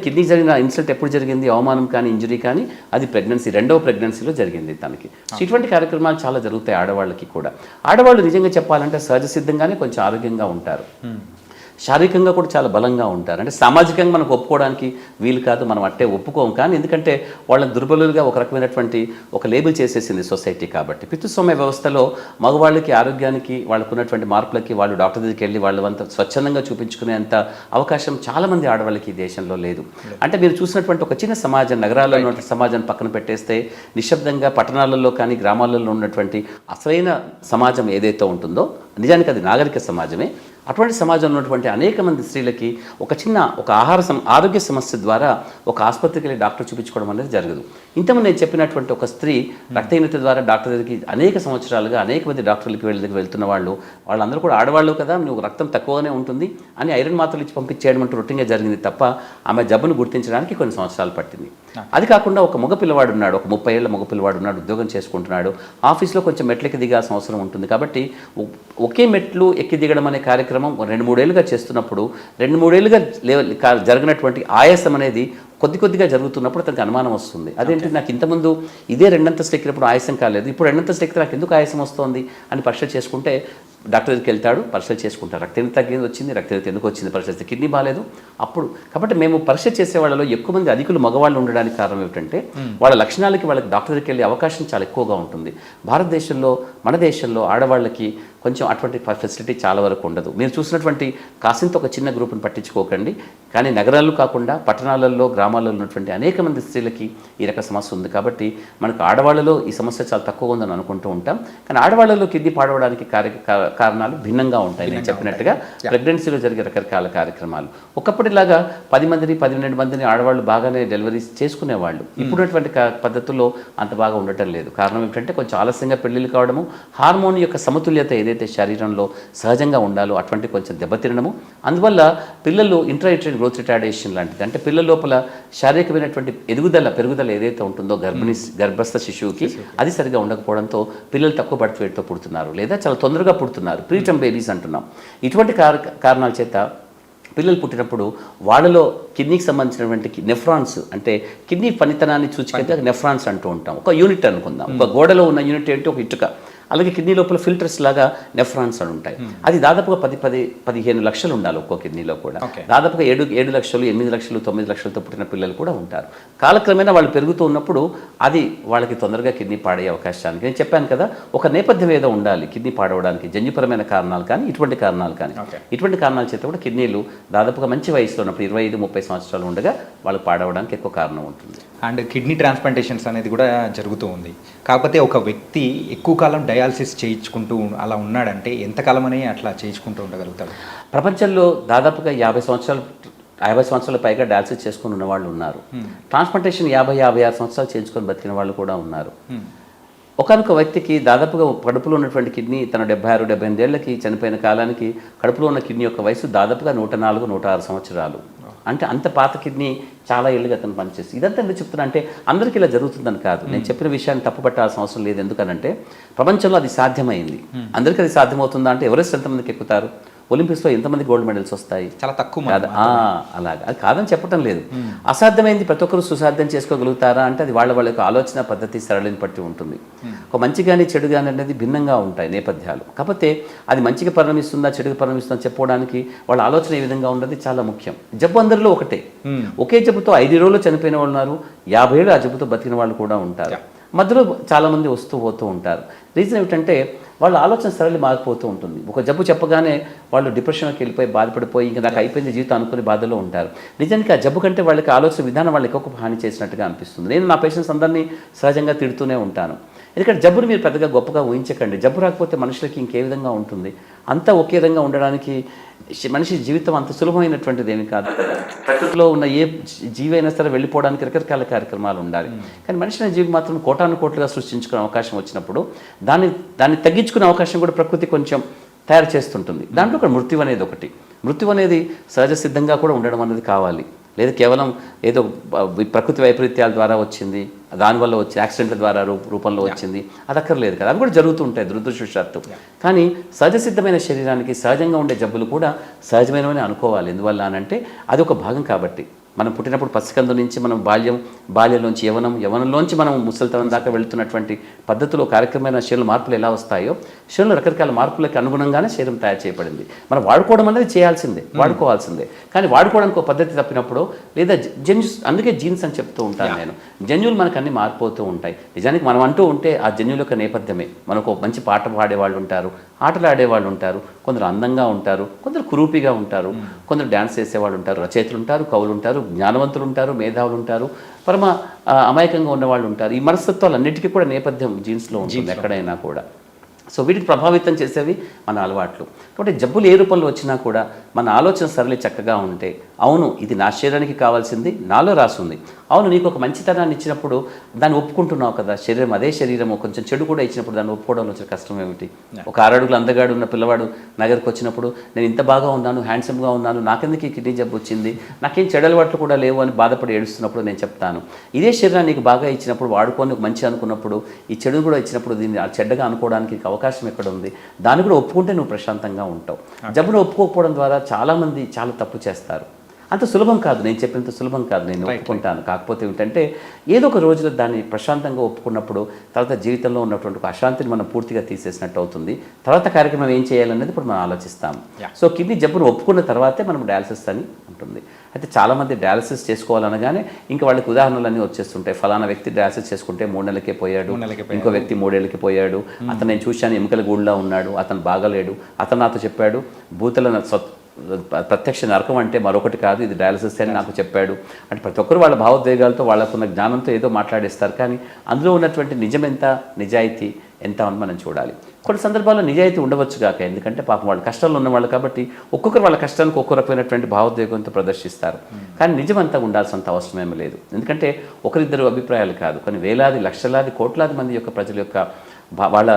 కిడ్నీ జరిగిన ఇన్సల్ట్ ఎప్పుడు జరిగింది, అవమానం కానీ ఇంజరీ కానీ, అది రెండవ ప్రెగ్నెన్సీలో జరిగింది తనకి. సో ఇటువంటి కార్యక్రమాలు చాలా జరుగుతాయి ఆడవాళ్ళకి కూడా. ఆడవాళ్ళు నిజంగా చెప్పాలంటే సహజ సిద్ధంగానే కొంచెం ఆరోగ్యంగా ఉంటారు, శారీరకంగా కూడా చాలా బలంగా ఉంటారు. అంటే సామాజికంగా మనకు ఒప్పుకోవడానికి వీలు కాదు, మనం అట్టే ఒప్పుకోం. కానీ ఎందుకంటే వాళ్ళని దుర్బలులుగా ఒక రకమైనటువంటి ఒక లేబుల్ చేసేసింది సొసైటీ. కాబట్టి పితృస్వామ్య వ్యవస్థలో మగవాళ్ళకి ఆరోగ్యానికి వాళ్ళకు ఉన్నటువంటి మార్పులకి వాళ్ళు డాక్టర్ దగ్గరికి వెళ్ళి వాళ్ళంతా స్వచ్ఛందంగా చూపించుకునేంత అవకాశం చాలామంది ఆడవాళ్ళకి ఈ దేశంలో లేదు. అంటే మీరు చూసినటువంటి ఒక చిన్న సమాజం, నగరాల్లో ఉన్నటువంటి సమాజాన్ని పక్కన పెట్టేస్తే నిశ్శబ్దంగా పట్టణాలలో కానీ గ్రామాలలో ఉన్నటువంటి అసలైన సమాజం ఏదైతే ఉంటుందో నిజానికి అది నాగరిక సమాజమే. అటువంటి సమాజంలో ఉన్నటువంటి అనేక మంది స్త్రీలకి ఒక ఆరోగ్య సమస్య ద్వారా ఒక ఆసుపత్రికి వెళ్ళి డాక్టర్ చూపించుకోవడం అనేది జరగదు. ఇంతకుముందు నేను చెప్పినటువంటి ఒక స్త్రీ రక్తహీనత ద్వారా డాక్టర్ దగ్గరికి అనేక సంవత్సరాలుగా అనేక మంది డాక్టర్లకి వెళ్తున్న వాళ్ళందరూ కూడా ఆడవాళ్ళు కదా, నువ్వు రక్తం తక్కువగానే ఉంటుంది అని ఐరన్ మాత్రలు ఇచ్చి పంపించేయడం అంటూ రొటీన్గా జరిగింది తప్ప ఆమె జబ్బును గుర్తించడానికి కొన్ని సంవత్సరాలు పట్టింది. అది కాకుండా ఒక మగపిల్లవాడు ఉన్నాడు, ఒక 30 ఏళ్ల మగపిల్లవాడు ఉన్నాడు, ఉద్యోగం చేసుకుంటున్నాడు, ఆఫీస్లో కొంచెం మెట్లెక్కి దిగాల్సిన అవసరం ఉంటుంది. కాబట్టి ఒకే మెట్లు ఎక్కి దిగడం అనే కార్యక్రమం కార్యక్రమం 2-3 ఏళ్ళుగా చేస్తున్నప్పుడు 2-3 ఏళ్ళుగా జరిగినటువంటి ఆయాసం అనేది కొద్దిగా జరుగుతున్నప్పుడు అతనికి అనుమానం వస్తుంది. అదేంటి నాకు ఇంతకుముందు ఇదే 2 అంతస్తులు ఎక్కినప్పుడు ఆయాసం కాలేదు, ఇప్పుడు 2 అంతస్తులు ఎక్కితే నాకు ఎందుకు ఆయాసం వస్తుంది అని పరీక్ష చేసుకుంటే డాక్టర్ దగ్గరికి వెళ్తాడు, పరీక్షలు చేసుకుంటారు. రక్తం తగ్గింది వచ్చింది, రక్తం ఎందుకు వచ్చింది, పరీక్ష చేస్తే కిడ్నీ బాగాలేదు. అప్పుడు కాబట్టి మేము పరీక్ష చేసే వాళ్ళలో ఎక్కువ మంది అధికులు మగవాళ్ళు ఉండడానికి కారణం ఏమిటంటే వాళ్ళ లక్షణాలకి వాళ్ళకి డాక్టర్ దగ్గరికి వెళ్ళే అవకాశం చాలా ఎక్కువగా ఉంటుంది. భారతదేశంలో మన దేశంలో ఆడవాళ్ళకి కొంచెం అటువంటి ఫెసిలిటీ చాలా వరకు ఉండదు. మీరు చూసినటువంటి కాసింత ఒక చిన్న గ్రూప్ని పట్టించుకోకండి, కానీ నగరాల్లో కాకుండా పట్టణాలలో గ్రామాల్లో ఉన్నటువంటి అనేక మంది స్త్రీలకి ఈ రక సమస్య ఉంది. కాబట్టి మనకు ఆడవాళ్ళలో ఈ సమస్య చాలా తక్కువ ఉందని అనుకుంటూ ఉంటాం, కానీ ఆడవాళ్ళలో కిడ్నీ పాడవడానికి కారణాలు భిన్నంగా ఉంటాయి. నేను చెప్పినట్టుగా ప్రెగ్నెన్సీలో జరిగే రకరకాల కార్యక్రమాలు. ఒకప్పటిలాగా 10 మందిని 12 మందిని ఆడవాళ్ళు బాగానే డెలివరీస్ చేసుకునేవాళ్ళు. ఇప్పుడున్నటువంటి పద్ధతుల్లో అంత బాగా ఉండటం లేదు. కారణం ఏమిటంటే కొంచెం ఆలస్యంగా పెళ్లిళ్ళు కావడము, హార్మోన్ యొక్క సమతుల్యత ఏదైతే శరీరంలో సహజంగా ఉండాలో అటువంటి కొంచెం దెబ్బతినడము, అందువల్ల పిల్లలు ఇంట్రాయూటరైన్ గ్రోత్ రిటార్డేషన్ లాంటిది, అంటే పిల్లల లోపల శారీరకమైనటువంటి పెరుగుదల ఏదైతే ఉంటుందో గర్భస్థ శిశువుకి అది సరిగా ఉండకపోవడంతో పిల్లలు తక్కువ బర్త్ వెయిట్తో పుడుతున్నారు, లేదా చాలా తొందరగా పుడుతున్నారు, ప్రీటర్మ్ బేబీస్ అంటున్నాం. ఇటువంటి కారణాల చేత పిల్లలు పుట్టినప్పుడు వాళ్ళలో కిడ్నీకి సంబంధించినటువంటి నెఫ్రాన్స్, అంటే కిడ్నీ పనితనాన్ని సూచికగా నెఫ్రాన్స్ అంటూ ఉంటాం. ఒక యూనిట్ అనుకుందాం, ఒక గోడలో ఉన్న యూనిట్ ఏంటి, ఒక ఇటుక. అలాగే కిడ్నీ లోపల ఫిల్టర్స్ లాగా నెఫ్రాన్స్ అని ఉంటాయి. అది దాదాపుగా 10-15 లక్షలు ఉండాలి ఒక్కో కిడ్నీలో కూడా. దాదాపుగా 7 లక్షలు 8 లక్షలు 9 లక్షలతో పుట్టిన పిల్లలు కూడా ఉంటారు. కాలక్రమేణా వాళ్ళు పెరుగుతూ ఉన్నప్పుడు అది వాళ్ళకి తొందరగా కిడ్నీ పాడయ్యే అవకాశానికి, నేను చెప్పాను కదా, ఒక నేపథ్యం ఏదో ఉండాలి కిడ్నీ పాడవడానికి. జన్యుపరమైన కారణాలు కానీ ఇటువంటి కారణాల చేత కూడా కిడ్నీలు దాదాపుగా మంచి వయసులో ఉన్నప్పుడు 25-30 సంవత్సరాలు ఉండగా వాళ్ళు పాడవడానికి ఎక్కువ కారణం ఉంటుంది. అండ్ కిడ్నీ ట్రాన్స్ప్లాంటేషన్స్ అనేది కూడా జరుగుతూ ఉంది. కాకపోతే ఒక వ్యక్తి ఎక్కువ కాలం డయాలసిస్ చేయించుకుంటూ అలా ఉన్నాడంటే ఎంతకాలం అని అట్లా చేయించుకుంటూ ఉండగలుగుతాడు? ప్రపంచంలో దాదాపుగా 50 సంవత్సరాల పైగా డయాలసిస్ చేసుకుని ఉన్న వాళ్ళు ఉన్నారు. ట్రాన్స్ప్లాంటేషన్ 50-56 సంవత్సరాలు చేయించుకొని బతికిన వాళ్ళు కూడా ఉన్నారు. ఒకనొక వ్యక్తికి దాదాపుగా కడుపులో ఉన్నటువంటి కిడ్నీ తన 76-78 ఏళ్ళకి చనిపోయిన కాలానికి కడుపులో ఉన్న కిడ్నీ యొక్క వయసు దాదాపుగా 104-106 సంవత్సరాలు. అంటే అంత పాత కిడ్నీ చాలా ఏళ్ళుగా అతను పనిచేసి. ఇదంతా ఎందుకు చెప్తున్నా అంటే అందరికీ ఇలా జరుగుతుందని కాదు, నేను చెప్పిన విషయాన్ని తప్పుపట్టాల్సిన అవసరం లేదు. ఎందుకనంటే ప్రపంచంలో అది సాధ్యమైంది. అందరికీ అది సాధ్యమవుతుందా అంటే ఎవరెస్ట్ ఎంతమందికి ఎక్కుతారు, ఒలింపిక్స్లో ఎంతమంది గోల్డ్ మెడల్స్ వస్తాయి, చాలా తక్కువ. అలాగా అది కాదని చెప్పడం లేదు. అసాధ్యమైంది ప్రతి ఒక్కరు సుసాధ్యం చేసుకోగలుగుతారా అంటే అది వాళ్ళ యొక్క ఆలోచన పద్ధతి సరళిని బట్టి ఉంటుంది. ఒక మంచి కానీ చెడు కానీ అనేది భిన్నంగా ఉంటాయి నేపథ్యాలు. కాకపోతే అది మంచిగా పరిణమిస్తుందా చెడుగా పరిణమిస్తుందా చెప్పుకోవడానికి వాళ్ళ ఆలోచన ఏ విధంగా ఉన్నది చాలా ముఖ్యం. జబ్బు అందరిలో ఒకటే, ఒకే జబ్బుతో 5 రోజులు చనిపోయిన వాళ్ళు ఉన్నారు, 50 ఏళ్ళు ఆ జబ్బుతో బతికిన వాళ్ళు కూడా ఉంటారు. మధ్యలో చాలామంది వస్తూ పోతూ ఉంటారు. రీజన్ ఏమిటంటే వాళ్ళ ఆలోచన సరళి మారిపోతూ ఉంటుంది. ఒక జబ్బు చెప్పగానే వాళ్ళు డిప్రెషన్కి వెళ్ళిపోయి బాధపడిపోయి ఇంకా నాకు అయిపోయింది జీవితం అనుకుని బాధలో ఉంటారు. నిజానికి ఆ జబ్బు కంటే వాళ్ళకి ఆలోచన విధానం వాళ్ళకి ఎక్కువ హాని చేసినట్టుగా అనిపిస్తుంది. నేను నా పేషెంట్స్ అందరినీ సహజంగా తిడుతూనే ఉంటాను. ఎందుకంటే జబ్బుని మీరు పెద్దగా గొప్పగా ఊహించకండి. జబ్బు రాకపోతే మనుషులకి ఇంకే విధంగా ఉంటుంది, అంతా ఒకే విధంగా ఉండడానికి మనిషి జీవితం అంత సులభమైనటువంటిది ఏమి కాదు. ప్రకృతిలో ఉన్న ఏ జీవి అయినా సరే వెళ్ళిపోవడానికి రకరకాల కార్యక్రమాలు ఉండాలి. కానీ మనిషి అనే జీవి మాత్రం కోటానుకోట్లుగా సృష్టించుకునే అవకాశం వచ్చినప్పుడు దాన్ని తగ్గించుకునే అవకాశం కూడా ప్రకృతి కొంచెం తయారు చేస్తుంటుంది. దాంట్లో ఒక మృత్యు అనేది ఒకటి. మృత్యు అనేది సహజ సిద్ధంగా కూడా ఉండడం అనేది కావాలి, లేదా కేవలం ఏదో ప్రకృతి వైపరీత్యాల ద్వారా వచ్చింది, దానివల్ల వచ్చి యాక్సిడెంట్ల ద్వారా రూపంలో వచ్చింది, అది అక్కర్లేదు కదా. అవి కూడా జరుగుతుంటాయి దురదృష్టవశాత్తు. కానీ సహజ సిద్ధమైన శరీరానికి సహజంగా ఉండే జబ్బులు కూడా సహజమైనవని అనుకోవాలి. ఎందువల్ల అని అంటే అది ఒక భాగం కాబట్టి. మనం పుట్టినప్పుడు పసికందు నుంచి మనం బాల్యంలోంచి యవనంలోంచి మనం ముసలితనం దాకా వెళుతున్నటువంటి పద్ధతిలో కార్యక్రమమైన శరీర మార్పులు ఎలా వస్తాయో శరీరంలో రకరకాల మార్పులకు అనుగుణంగానే శరీరం తయారు చేయబడింది. మనం వాడుకోవడం అనేది వాడుకోవాల్సిందే. కానీ వాడుకోవడానికి ఒక పద్ధతి తప్పినప్పుడు లేదా అందుకే జీన్స్ అని చెప్తూ ఉంటాను నేను. జన్యువులు మనకు అన్ని మారిపోతూ ఉంటాయి. నిజానికి మనం అంటూ ఉంటే ఆ జన్యువుల యొక్క నేపథ్యమే. మనకు మంచి పాట పాడేవాళ్ళు ఉంటారు, ఆటలు ఆడేవాళ్ళు ఉంటారు, కొందరు అందంగా ఉంటారు, కొందరు కురూపిగా ఉంటారు, కొందరు డ్యాన్స్ చేసేవాళ్ళు ఉంటారు, రచయితలు ఉంటారు, కవులు ఉంటారు, జ్ఞానవంతులు ఉంటారు, మేధావులు ఉంటారు, పరమ అమాయకంగా ఉన్నవాళ్ళు ఉంటారు. ఈ మనస్తత్వాలు అన్నిటికీ కూడా నేపథ్యం జీన్స్లో ఉంటుంది ఎక్కడైనా కూడా. సో వీటికి ప్రభావితం చేసేవి మన అలవాట్లు. కాబట్టి జబ్బులు ఏ రూపంలో వచ్చినా కూడా మన ఆలోచన సరళి చక్కగా ఉంటే, అవును ఇది నా శరీరానికి కావాల్సింది నాలో రాసుంది, అవును, నీకు ఒక మంచితనాన్ని ఇచ్చినప్పుడు దాన్ని ఒప్పుకుంటున్నావు కదా, శరీరం అదే శరీరం కొంచెం చెడు కూడా ఇచ్చినప్పుడు దాన్ని ఒప్పుకోవడంలో వచ్చిన కష్టం ఏమిటి? ఒక 6 అడుగులు అందగాడు ఉన్న పిల్లవాడు నగరికి వచ్చినప్పుడు నేను ఇంత బాగా ఉన్నాను, హ్యాండ్సమ్గా ఉన్నాను, నాకెందుకు ఈ కిడ్నీ జబ్బు వచ్చింది, నాకేం చెడు అలవాట్లు కూడా లేవు అని బాధపడి ఏడుస్తున్నప్పుడు నేను చెప్తాను, ఇదే శరీరాన్ని నీకు బాగా ఇచ్చినప్పుడు వాడుకొని మంచి అనుకున్నప్పుడు ఈ చెడు కూడా ఇచ్చినప్పుడు దీన్ని చెడ్డగా అనుకోవడానికి నీకు అవకాశం ఎక్కడ ఉంది? దాన్ని కూడా ఒప్పుకుంటే నువ్వు ప్రశాంతంగా ఉంటావు. జబ్బును ఒప్పుకోకపోవడం ద్వారా చాలామంది చాలా తప్పు చేస్తారు. అంత సులభం కాదు, నేను చెప్పినంత సులభం కాదు, నేను ఒప్పుకుంటాను. కాకపోతే ఏమిటంటే ఏదో ఒక రోజులో దాన్ని ప్రశాంతంగా ఒప్పుకున్నప్పుడు తర్వాత జీవితంలో ఉన్నటువంటి ఒక అశాంతిని మనం పూర్తిగా తీసేసినట్టు అవుతుంది. తర్వాత కార్యక్రమం ఏం చేయాలనేది ఇప్పుడు మనం ఆలోచిస్తాము. సో కిడ్నీ జబ్బును ఒప్పుకున్న తర్వాతే మనం డయాలసిస్ అని ఉంటుంది. అయితే చాలామంది డయాలసిస్ చేసుకోవాలనగానే ఇంకా వాళ్ళకి ఉదాహరణలన్నీ వచ్చేస్తుంటాయి. ఫలానా వ్యక్తి డయాలసిస్ చేసుకుంటే 3 నెలలకే పోయాడు, ఇంకో వ్యక్తి 3 ఏళ్ళకి పోయాడు, అతను నేను చూశాను ఎముకల గూడులా ఉన్నాడు, అతను బాగలేడు, అతను నాతో చెప్పాడు భూతల ప్రత్యక్ష నరకం అంటే మరొకటి కాదు, ఇది డయాలసిస్ అని నాకు చెప్పాడు. అంటే ప్రతి ఒక్కరు వాళ్ళ భావోద్వేగాలతో వాళ్ళకున్న జ్ఞానంతో ఏదో మాట్లాడేస్తారు, కానీ అందులో ఉన్నటువంటి నిజం ఎంత, నిజాయితీ ఎంత అని మనం చూడాలి. కొన్ని సందర్భాల్లో నిజాయితీ ఉండవచ్చు కాక, ఎందుకంటే పాపం వాళ్ళు కష్టాల్లో ఉన్నవాళ్ళు కాబట్టి ఒక్కొక్కరు వాళ్ళ కష్టానికి ఒక్కో రకమైనటువంటి భావోద్వేగంతో ప్రదర్శిస్తారు. కానీ నిజమంతా ఉండాల్సినంత అవసరమేమీ లేదు. ఎందుకంటే ఒకరిద్దరు అభిప్రాయాలు కాదు, కానీ వేలాది లక్షలాది కోట్లాది మంది యొక్క ప్రజల యొక్క వాళ్ళ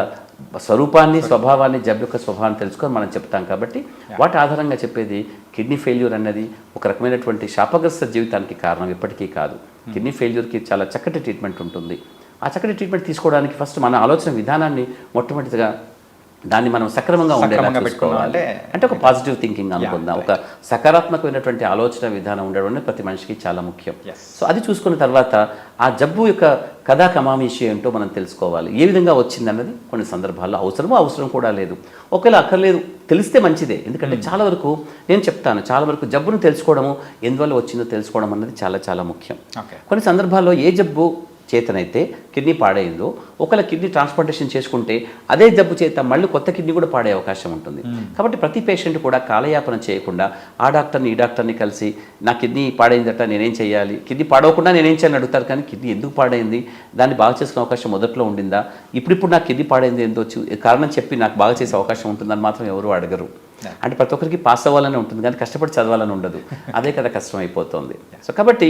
స్వరూపాన్ని, స్వభావాన్ని, జబ్బు యొక్క స్వభావాన్ని తెలుసుకొని మనం చెప్తాం. కాబట్టి వాటి ఆధారంగా చెప్పేది కిడ్నీ ఫెయిల్యూర్ అన్నది ఒక రకమైనటువంటి శాపగ్రస్త జీవితానికి కారణం ఎప్పటికీ కాదు. కిడ్నీ ఫెయిల్యూర్కి చాలా చక్కటి ట్రీట్మెంట్ ఉంటుంది. ఆ చక్కటి ట్రీట్మెంట్ తీసుకోవడానికి ఫస్ట్ మన ఆలోచన విధానాన్ని మొట్టమొదటిగా దాన్ని మనం సక్రమంగా ఉండేలా పెట్టుకోవాలి. అంటే ఒక పాజిటివ్ థింకింగ్ అనుకుందాం, ఒక సకారాత్మకమైనటువంటి ఆలోచన విధానం ఉండడం అనేది ప్రతి మనిషికి చాలా ముఖ్యం. సో అది చూసుకున్న తర్వాత ఆ జబ్బు యొక్క కథా కమామీషి ఏంటో మనం తెలుసుకోవాలి. ఏ విధంగా వచ్చిందన్నది కొన్ని సందర్భాల్లో అవసరం కూడా లేదు. ఒకవేళ అక్కర్లేదు తెలిస్తే మంచిదే, ఎందుకంటే చాలా వరకు నేను చెప్తాను, చాలా వరకు జబ్బును తెలుసుకోవడము, ఎందువల్ల వచ్చిందో తెలుసుకోవడం అన్నది చాలా చాలా ముఖ్యం. కొన్ని సందర్భాల్లో ఏ జబ్బు చేతనైతే కిడ్నీ పాడైందో ఒకవేళ కిడ్నీ ట్రాన్స్ప్లాంటేషన్ చేసుకుంటే అదే జబ్బు చేత మళ్ళీ కొత్త కిడ్నీ కూడా పాడే అవకాశం ఉంటుంది. కాబట్టి ప్రతి పేషెంట్ కూడా కాలయాపన చేయకుండా ఆ డాక్టర్ని ఈ డాక్టర్ని కలిసి నా కిడ్నీ పాడైందట నేనేం చేయాలి, కిడ్నీ పాడవకుండా నేనేం చేయాలని అడుగుతారు, కానీ కిడ్నీ ఎందుకు పాడైంది, దాన్ని బాగా చేసుకునే అవకాశం మొదట్లో ఉండిందా, ఇప్పుడు నాకు కిడ్నీ పాడైంది ఏందో కారణం చెప్పి నాకు బాగా చేసే అవకాశం ఉంటుందని మాత్రం ఎవరు అడగరు. అంటే ప్రతి ఒక్కరికి పాస్ అవ్వాలని ఉంటుంది, కానీ కష్టపడి చదవాలని ఉండదు. అదే కదా కష్టం అయిపోతుంది. సో కాబట్టి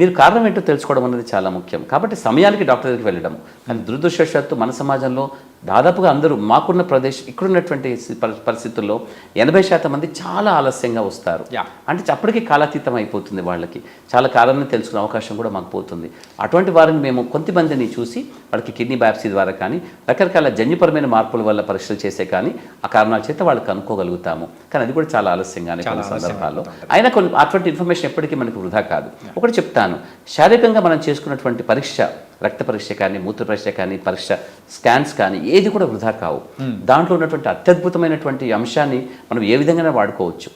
మీరు కారణం ఏంటో తెలుసుకోవడం అనేది చాలా ముఖ్యం. కాబట్టి సమయానికి డాక్టర్ దగ్గరికి వెళ్ళడం. కానీ దురదృష్టవశాత్తు మన సమాజంలో దాదాపుగా అందరూ మాకున్న ఇక్కడున్నటువంటి పరిస్థితుల్లో 80% మంది చాలా ఆలస్యంగా వస్తారు. అంటే అప్పటికి కాలాతీతం అయిపోతుంది, వాళ్ళకి చాలా కారణం తెలుసుకునే అవకాశం కూడా మాకు పోతుంది. అటువంటి వారిని మేము కొంతమందిని చూసి వాళ్ళకి కిడ్నీ బయాప్సీ ద్వారా కానీ రకరకాల జన్యుపరమైన మార్పుల వల్ల పరీక్షలు చేసే కానీ ఆ కారణాల చేత వాళ్ళకి కనుక్కోగలుగుతాము. కానీ అది కూడా చాలా ఆలస్యంగానే కొన్ని సందర్భాల్లో. అయినా అటువంటి ఇన్ఫర్మేషన్ ఎప్పటికీ మనకు వృధా కాదు. ఒకటి చెప్తాను, శారీరకంగా మనం చేసుకున్నటువంటి పరీక్ష, రక్త పరీక్ష కానీ, మూత్ర పరీక్ష కానీ, స్కాన్స్ కానీ ఏది కూడా వృధా కావు. దాంట్లో ఉన్నటువంటి అత్యద్భుతమైనటువంటి అంశాన్ని మనం ఏ విధంగానే వాడుకోవచ్చు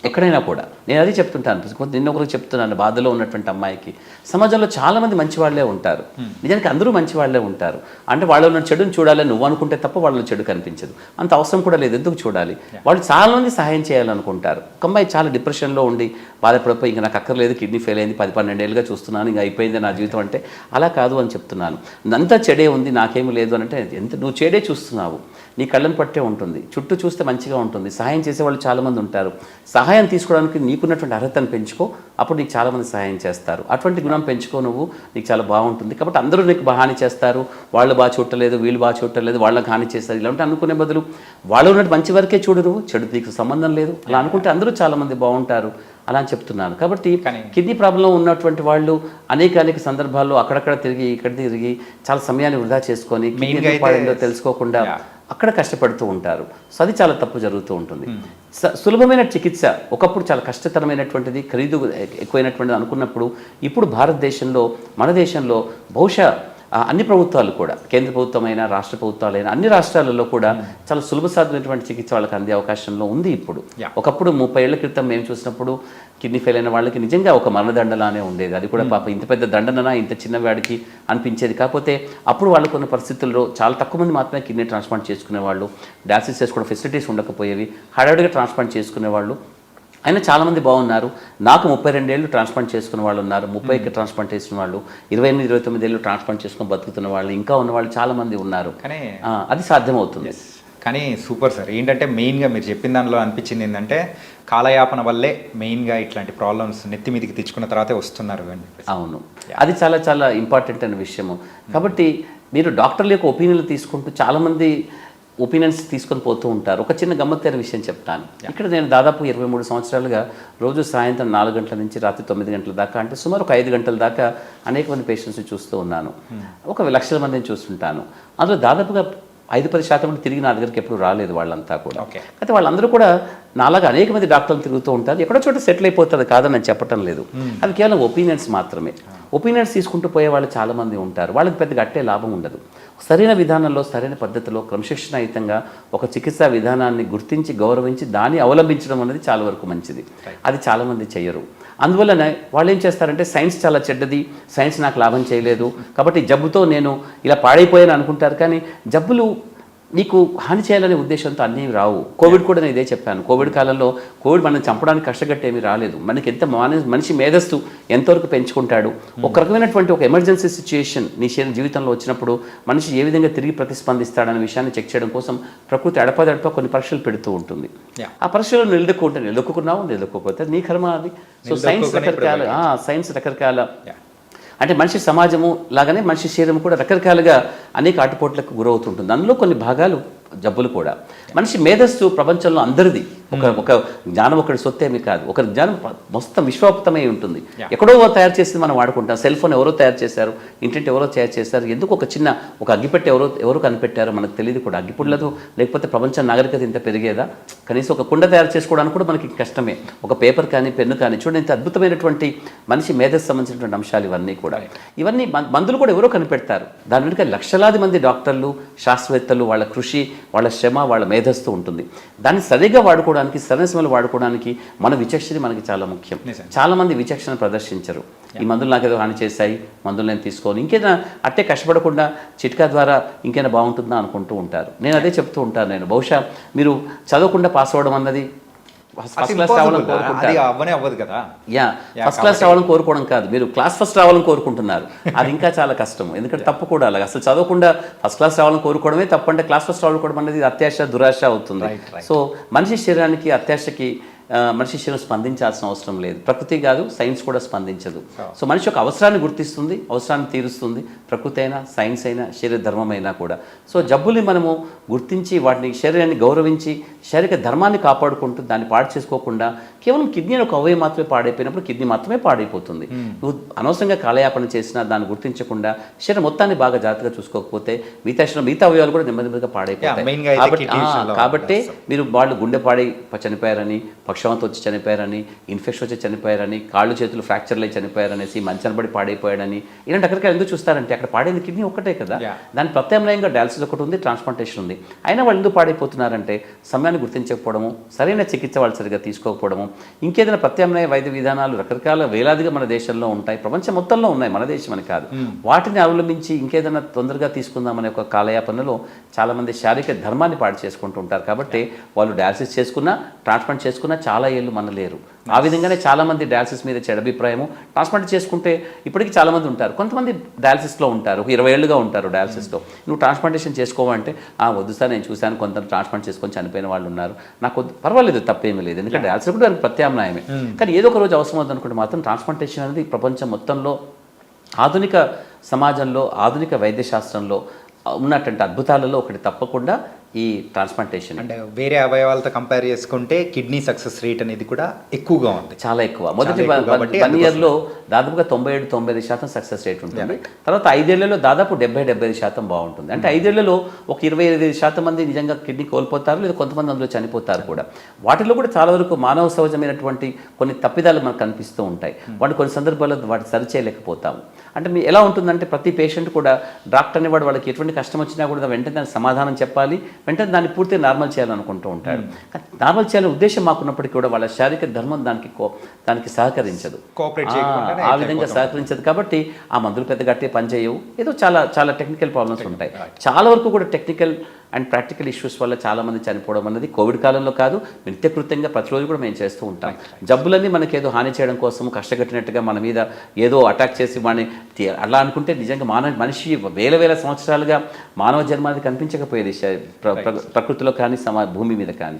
ఎక్కడైనా కూడా. నేను అది చెప్తుంటాను, నిన్న ఒకరికి చెప్తున్నాను, బాధలో ఉన్నటువంటి అమ్మాయికి సమాజంలో చాలామంది మంచివాళ్లే ఉంటారు, నిజానికి అందరూ మంచివాళ్లే ఉంటారు. అంటే వాళ్ళలో చెడుని చూడాలని నువ్వు అనుకుంటే తప్ప వాళ్ళలో చెడు కనిపించదు, అంత అవసరం కూడా లేదు, ఎందుకు చూడాలి. వాళ్ళు చాలా మంది సహాయం చేయాలనుకుంటారు. ఒక అమ్మాయి చాలా డిప్రెషన్లో ఉండి బాధపడిపోయి ఇంకా నాకు అక్కర్లేదు, కిడ్నీ ఫెయిల్ అయింది, 10-12 ఏళ్ళుగా చూస్తున్నాను, ఇంకా అయిపోయింది నా జీవితం అంటే అలా కాదు అని చెప్తున్నాను. అంతా చెడే ఉంది, నాకేమీ లేదు అని అంటే నువ్వు చెడే చూస్తున్నావు, నీ కళ్ళను పట్టే ఉంటుంది, చుట్టూ చూస్తే మంచిగా ఉంటుంది. సహాయం చేసేవాళ్ళు చాలామంది ఉంటారు. సహాయం తీసుకోవడానికి నీకున్నటువంటి అర్హతను పెంచుకో, అప్పుడు నీకు చాలామంది సహాయం చేస్తారు. అటువంటి గుణం పెంచుకో, నువ్వు నీకు చాలా బాగుంటుంది. కాబట్టి అందరూ నీకు హాని చేస్తారు, వాళ్ళు బాగా చూడలేదు, వీళ్ళు బాగా చూడలేదు, వాళ్ళకి హాని చేస్తారు, ఇలాంటి అనుకునే బదులు వాళ్ళు ఉన్నట్టు మంచి వరకే చూడు, నువ్వు చెడు నీకు సంబంధం లేదు, అలా అనుకుంటే అందరూ చాలామంది బాగుంటారు అలా అని చెప్తున్నాను. కాబట్టి కిడ్నీ ప్రాబ్లం ఉన్నటువంటి వాళ్ళు అనేక సందర్భాల్లో అక్కడక్కడ తిరిగి ఇక్కడ తిరిగి చాలా సమయాన్ని వృధా చేసుకొని కిడ్నీ పాడైందో తెలుసుకోకుండా అక్కడ కష్టపడుతూ ఉంటారు. సో అది చాలా తప్పు జరుగుతూ ఉంటుంది. సులభమైన చికిత్స ఒకప్పుడు చాలా కష్టతరమైనటువంటిది, ఖరీదు ఎక్కువైనటువంటిది అనుకున్నప్పుడు ఇప్పుడు భారతదేశంలో, మన దేశంలో బహుశా అన్ని ప్రభుత్వాలు కూడా, కేంద్ర ప్రభుత్వమైనా రాష్ట్ర ప్రభుత్వాలైనా అన్ని రాష్ట్రాలలో కూడా చాలా సులభసాధ్యమైనటువంటి చికిత్స వాళ్ళకి అందే అవకాశంలో ఉంది ఇప్పుడు. ఒకప్పుడు 30 ఏళ్ల క్రితం మేము చూసినప్పుడు కిడ్నీ ఫెయిల్ అయిన వాళ్ళకి నిజంగా ఒక మరణదండలానే ఉండేది. అది కూడా పాప ఇంత పెద్ద దండననా ఇంత చిన్న వాడికి అనిపించేది. కాకపోతే అప్పుడు వాళ్ళకున్న పరిస్థితుల్లో చాలా తక్కువ మంది మాత్రమే కిడ్నీ ట్రాన్స్ప్లాంట్ చేసుకునేవాళ్ళు, డయాలసిస్ చేసుకోవడం ఫెసిలిటీస్ ఉండకపోయేవి, హడావిడిగా ట్రాన్స్ప్లాంట్ చేసుకునేవాళ్ళు. అయినా చాలామంది బాగున్నారు. నాకు 32 ఏళ్ళు ట్రాన్స్ప్లాంట్ చేసుకున్న వాళ్ళు ఉన్నారు, 30కి ట్రాన్స్ప్లాంట్ చేసిన వాళ్ళు, 28-29 ఏళ్ళు ట్రాన్స్ప్లాంట్ చేసుకుని బతుకుతున్న వాళ్ళు, ఇంకా ఉన్న వాళ్ళు చాలామంది ఉన్నారు. అది సాధ్యమవుతుంది. కానీ సూపర్ సార్. ఏంటంటే మెయిన్గా మీరు చెప్పిన దానిలో అనిపించింది ఏంటంటే కాలయాపన వల్లే మెయిన్గా ఇట్లాంటి ప్రాబ్లమ్స్ నెత్తి మీదకి తెచ్చుకున్న తర్వాతే వస్తున్నారు అని చెప్పేసి. అవును, అది చాలా చాలా ఇంపార్టెంట్ అనే విషయము. కాబట్టి మీరు డాక్టర్ల యొక్క ఒపీనియన్లు తీసుకుంటూ చాలామంది ఒపీనియన్స్ తీసుకొని పోతూ ఉంటారు. ఒక చిన్న గమ్మత్తైన విషయం చెప్తాను. ఇక్కడ నేను దాదాపు 23 సంవత్సరాలుగా రోజు సాయంత్రం 4 గంటల నుంచి రాత్రి 9 గంటల దాకా, అంటే సుమారు ఒక 5 గంటల దాకా అనేక మంది పేషెంట్స్ని చూస్తూ ఉన్నాను. ఒక లక్షల మందిని చూస్తుంటాను. అందులో దాదాపుగా 5-10% తిరిగి నా దగ్గరికి ఎప్పుడు రాలేదు వాళ్ళంతా కూడా. అయితే వాళ్ళందరూ కూడా నాలాగా అనేక మంది డాక్టర్లు తిరుగుతూ ఉంటారు. ఎక్కడో చోట సెటిల్ అయిపోతుంది కాదని నేను చెప్పటం లేదు. అది కేవలం ఒపీనియన్స్ మాత్రమే. ఒపీనియన్స్ తీసుకుంటూ పోయే వాళ్ళు చాలామంది ఉంటారు. వాళ్ళకి పెద్దగా అట్టే లాభం ఉండదు. సరైన విధానంలో, సరైన పద్ధతిలో, క్రమశిక్షణాయుతంగా ఒక చికిత్సా విధానాన్ని గుర్తించి గౌరవించి దాన్ని అవలంబించడం అనేది చాలా వరకు మంచిది. అది చాలామంది చెయ్యరు. అందువల్లనే వాళ్ళు ఏం చేస్తారంటే సైన్స్ చాలా చెడ్డది, సైన్స్ నాకు లాభం చేయలేదు కాబట్టి జబ్బుతో నేను ఇలా పాడైపోయాను అనుకుంటారు. కానీ జబ్బులు నీకు హాని చేయాలనే ఉద్దేశంతో అన్నీ రావు. కోవిడ్ కూడా నేను ఇదే చెప్పాను. కోవిడ్ కాలంలో కోవిడ్ మనం చంపడానికి కష్టగట్టేమీ రాలేదు. మనకి ఎంత మనిషి మేధస్సు ఎంతవరకు పెంచుకుంటాడు. ఒక రకమైనటువంటి ఒక ఎమర్జెన్సీ సిచ్యుయేషన్ నీ జీవితంలో వచ్చినప్పుడు మనిషి ఏ విధంగా తిరిగి ప్రతిస్పందిస్తాడనే విషయాన్ని చెక్ చేయడం కోసం ప్రకృతి అడపదడప కొన్ని పరీక్షలు పెడుతూ ఉంటుంది. ఆ పరీక్షలో నిలదొక్కుకోకపోతే నీ కర్మ అది. సో సైన్స్ రకరకాల అంటే మనిషి సమాజము లాగానే మనిషి శరీరం కూడా రకరకాలుగా అనేక ఆటుపోట్లకు గురవుతుంటుంది. అందులో కొన్ని భాగాలు జబ్బులు కూడా. మనిషి మేధస్సు ప్రపంచంలో అందరిది. ఒక జ్ఞానం ఒకటి సొత్తేమీ కాదు. ఒక జ్ఞానం మొత్తం విశ్వవ్యాప్తమై ఉంటుంది. ఎక్కడో తయారు చేసి మనం వాడుకుంటాం. సెల్ ఫోన్ ఎవరో తయారు చేశారు, ఇంటర్నెట్ ఎవరో తయారు చేశారు. ఎందుకు ఒక అగ్గిపెట్టె ఎవరు కనిపెట్టారో మనకు తెలియదు కూడా. అగ్గిపుల్లతో లేకపోతే ప్రపంచ నాగరికత ఇంత పెరిగేదా? కనీసం ఒక కుండ తయారు చేసుకోవడానికి కూడా మనకి కష్టమే. ఒక పేపర్ కానీ పెన్ను కానీ చూడండి, ఇంత అద్భుతమైనటువంటి మనిషి మేధస్సు సంబంధించినటువంటి అంశాలు ఇవన్నీ కూడా. ఇవన్నీ మందులు కూడా ఎవరో కనిపెడతారు. దాని వెనుక లక్షలాది మంది డాక్టర్లు, శాస్త్రవేత్తలు, వాళ్ళ కృషి, వాళ్ళ శ్రమ, వాళ్ళ మేధస్సు ఉంటుంది. దాన్ని సరిగ్గా వాడుకోవడానికి, సరైన సమయంలో వాడుకోవడానికి మన విచక్షణ మనకి చాలా ముఖ్యం. చాలామంది విచక్షణ ప్రదర్శించరు. ఈ మందులు నాకేదో హాని చేశాయి, మందులు నేను తీసుకోను, ఇంకేదైనా అట్టే కష్టపడకుండా చిట్కా ద్వారా ఇంకైనా బాగుంటుందా అనుకుంటూ ఉంటారు. నేను అదే చెప్తూ ఉంటాను. నేను బహుశా మీరు చదవకుండా పాస్ అవ్వడం అన్నది ఫస్ట్ క్లాస్ రావాలని కోరుకోవడం కాదు, మీరు క్లాస్ ఫస్ట్ రావాలని కోరుకుంటున్నారు. అది ఇంకా చాలా కష్టం. ఎందుకంటే తప్పు కూడా అలాగే. అసలు చదవకుండా ఫస్ట్ క్లాస్ రావాలని కోరుకోవడమే తప్పు. అంటే క్లాస్ ఫస్ట్ రావాలనుకోవడం అనేది అత్యాశ, దురాశ అవుతుంది. సో మనిషి శరీరానికి, అత్యాశకి మనిషి శరీరం స్పందించాల్సిన అవసరం లేదు. ప్రకృతి కాదు, సైన్స్ కూడా స్పందించదు. సో మనిషి ఒక అవసరాన్ని గుర్తిస్తుంది, అవసరాన్ని తీరుస్తుంది. ప్రకృతి అయినా, సైన్స్ అయినా, శరీర ధర్మమైనా కూడా. సో జబ్బుల్ని మనము గుర్తించి వాటిని, శరీరాన్ని గౌరవించి, శారీరక ధర్మాన్ని కాపాడుకుంటూ దాన్ని పాడు చేసుకోకుండా, కేవలం కిడ్నీ ఒక అవయవం మాత్రమే పాడైపోయినప్పుడు కిడ్నీ మాత్రమే పాడైపోతుంది. నువ్వు అనవసరంగా కాలయాపన చేసినా దాన్ని గుర్తించకుండా శరీరం మొత్తాన్ని బాగా జాగ్రత్తగా చూసుకోకపోతే మిగతా అవయవాలు కూడా నెమ్మదిగా పాడైపోతాయి. కాబట్టి మీరు వాళ్ళు గుండె పాడై చనిపోయారని, పక్షవాతం వచ్చి చనిపోయారని, ఇన్ఫెక్షన్ వచ్చి చనిపోయారని, కాళ్ళు చేతులు ఫ్రాక్చర్లు అయి చనిపోయారనేసి, మంచాన పడి పాడైపోయాడని, ఇలాంటి అక్కడికి ఎందుకు చూస్తారంటే అక్కడ పాడైన కిడ్నీ ఒక్కటే కదా. దాని ప్రత్యామ్నాయంగా డయాలసిస్ ఒకటి ఉంది, ట్రాన్స్ప్లాంటేషన్ ఉంది. అయినా వాళ్ళు ఎందుకు పాడైపోతున్నారంటే సమయాన్ని గుర్తించకపోవడము, సరైన చికిత్స వాళ్ళు సరిగ్గా తీసుకోకపోవడము, ఇంకేదైనా ప్రత్యామ్నాయ వైద్య విధానాలు రకరకాల వేలాదిగా మన దేశంలో ఉంటాయి, ప్రపంచం మొత్తంలో ఉన్నాయి, మన దేశం అని కాదు. వాటిని అవలంబించి ఇంకేదైనా తొందరగా తీసుకుందామనే ఒక కాలయాపనలో చాలామంది శారీరక ధర్మాన్ని పాడు చేసుకుంటూ ఉంటారు. కాబట్టి వాళ్ళు డయాలసిస్ చేసుకున్నా, ట్రాన్స్ప్లాంట్ చేసుకున్నా చాలా ఏళ్ళు మనలేరు. ఆ విధంగానే చాలామంది డయాలసిస్ మీద చెడు అభిప్రాయము. ట్రాన్స్ప్లాంట్ చేసుకుంటే ఇప్పటికీ చాలామంది ఉంటారు. కొంతమంది డయాలసిస్లో ఉంటారు, 20 ఏళ్ళుగా ఉంటారు డయాలసిస్లో. నువ్వు ట్రాన్స్ప్లాంటేషన్ చేసుకోవాలంటే వద్దు సార్, నేను చూశాను కొంత ట్రాన్స్ప్లాంట్ చేసుకొని చనిపోయిన వాళ్ళు ఉన్నారు, నాకు పర్వాలేదు, తప్పేమీ లేదు. ఎందుకంటే డయాలసిస్ కూడా దానికి ప్రత్యామ్నాయమే. కానీ ఏదో ఒక రోజు అవసరం అవుతుందనుకుంటే మాత్రం ట్రాన్స్ప్లాంటేషన్ అనేది ప్రపంచం మొత్తంలో, ఆధునిక సమాజంలో, ఆధునిక వైద్యశాస్త్రంలో ఉన్నటువంటి అద్భుతాలలో ఒకటి తప్పకుండా ఈ ట్రాన్స్ప్లాంటేషన్. అంటే వేరే అవయవాలతో కంపేర్ చేసుకుంటే కిడ్నీ సక్సెస్ రేట్ అనేది కూడా ఎక్కువగా ఉంది, చాలా ఎక్కువ. మొదటి 1 ఇయర్లో దాదాపుగా 97-98% సక్సెస్ రేట్ ఉంటుంది. తర్వాత 5 ఏళ్లలో దాదాపు 70-75% బాగుంటుంది. అంటే 5 ఏళ్లలో ఒక 25% మంది నిజంగా కిడ్నీ కోల్పోతారు, లేదా కొంతమంది అందులో చనిపోతారు కూడా. వాటిలో కూడా చాలా వరకు మానవ సహజమైనటువంటి కొన్ని తప్పిదాలు మనకు కనిపిస్తూ ఉంటాయి. వాటి కొన్ని సందర్భాల్లో వాటిని సరిచేయలేకపోతాము. అంటే మీ ఎలా ఉంటుందంటే ప్రతి పేషెంట్ కూడా డాక్టర్ అనేవాడు వాళ్ళకి ఎటువంటి కష్టం వచ్చినా కూడా వెంటనే దానికి సమాధానం చెప్పాలి, వెంటనే దాన్ని పూర్తిగా నార్మల్ చేయాలనుకుంటూ ఉంటాడు. నార్మల్ చేయాలనే ఉద్దేశం మాకున్నప్పటికీ కూడా వాళ్ళ శారీరక ధర్మం దానికి సహకరించదు, ఆ విధంగా సహకరించదు. కాబట్టి ఆ మందులు పెద్ద గట్టిగా పనిచేయవు. ఏదో చాలా చాలా టెక్నికల్ ప్రాబ్లమ్స్ ఉంటాయి. చాలా వరకు కూడా టెక్నికల్ అండ్ ప్రాక్టికల్ ఇష్యూస్ వల్ల చాలామంది చనిపోవడం అన్నది కోవిడ్ కాలంలో కాదు, నిత్యకృత్యంగా ప్రతిరోజు కూడా మేము చేస్తూ ఉంటాం. జబ్బులన్నీ మనకి ఏదో హాని చేయడం కోసం కష్టగట్టినట్టుగా మన మీద ఏదో అటాక్ చేసి అలా అనుకుంటే నిజంగా మనిషి వేల సంవత్సరాలుగా మానవ జన్మాది కనిపించకపోయేది ప్రకృతిలో కానీ భూమి మీద కానీ.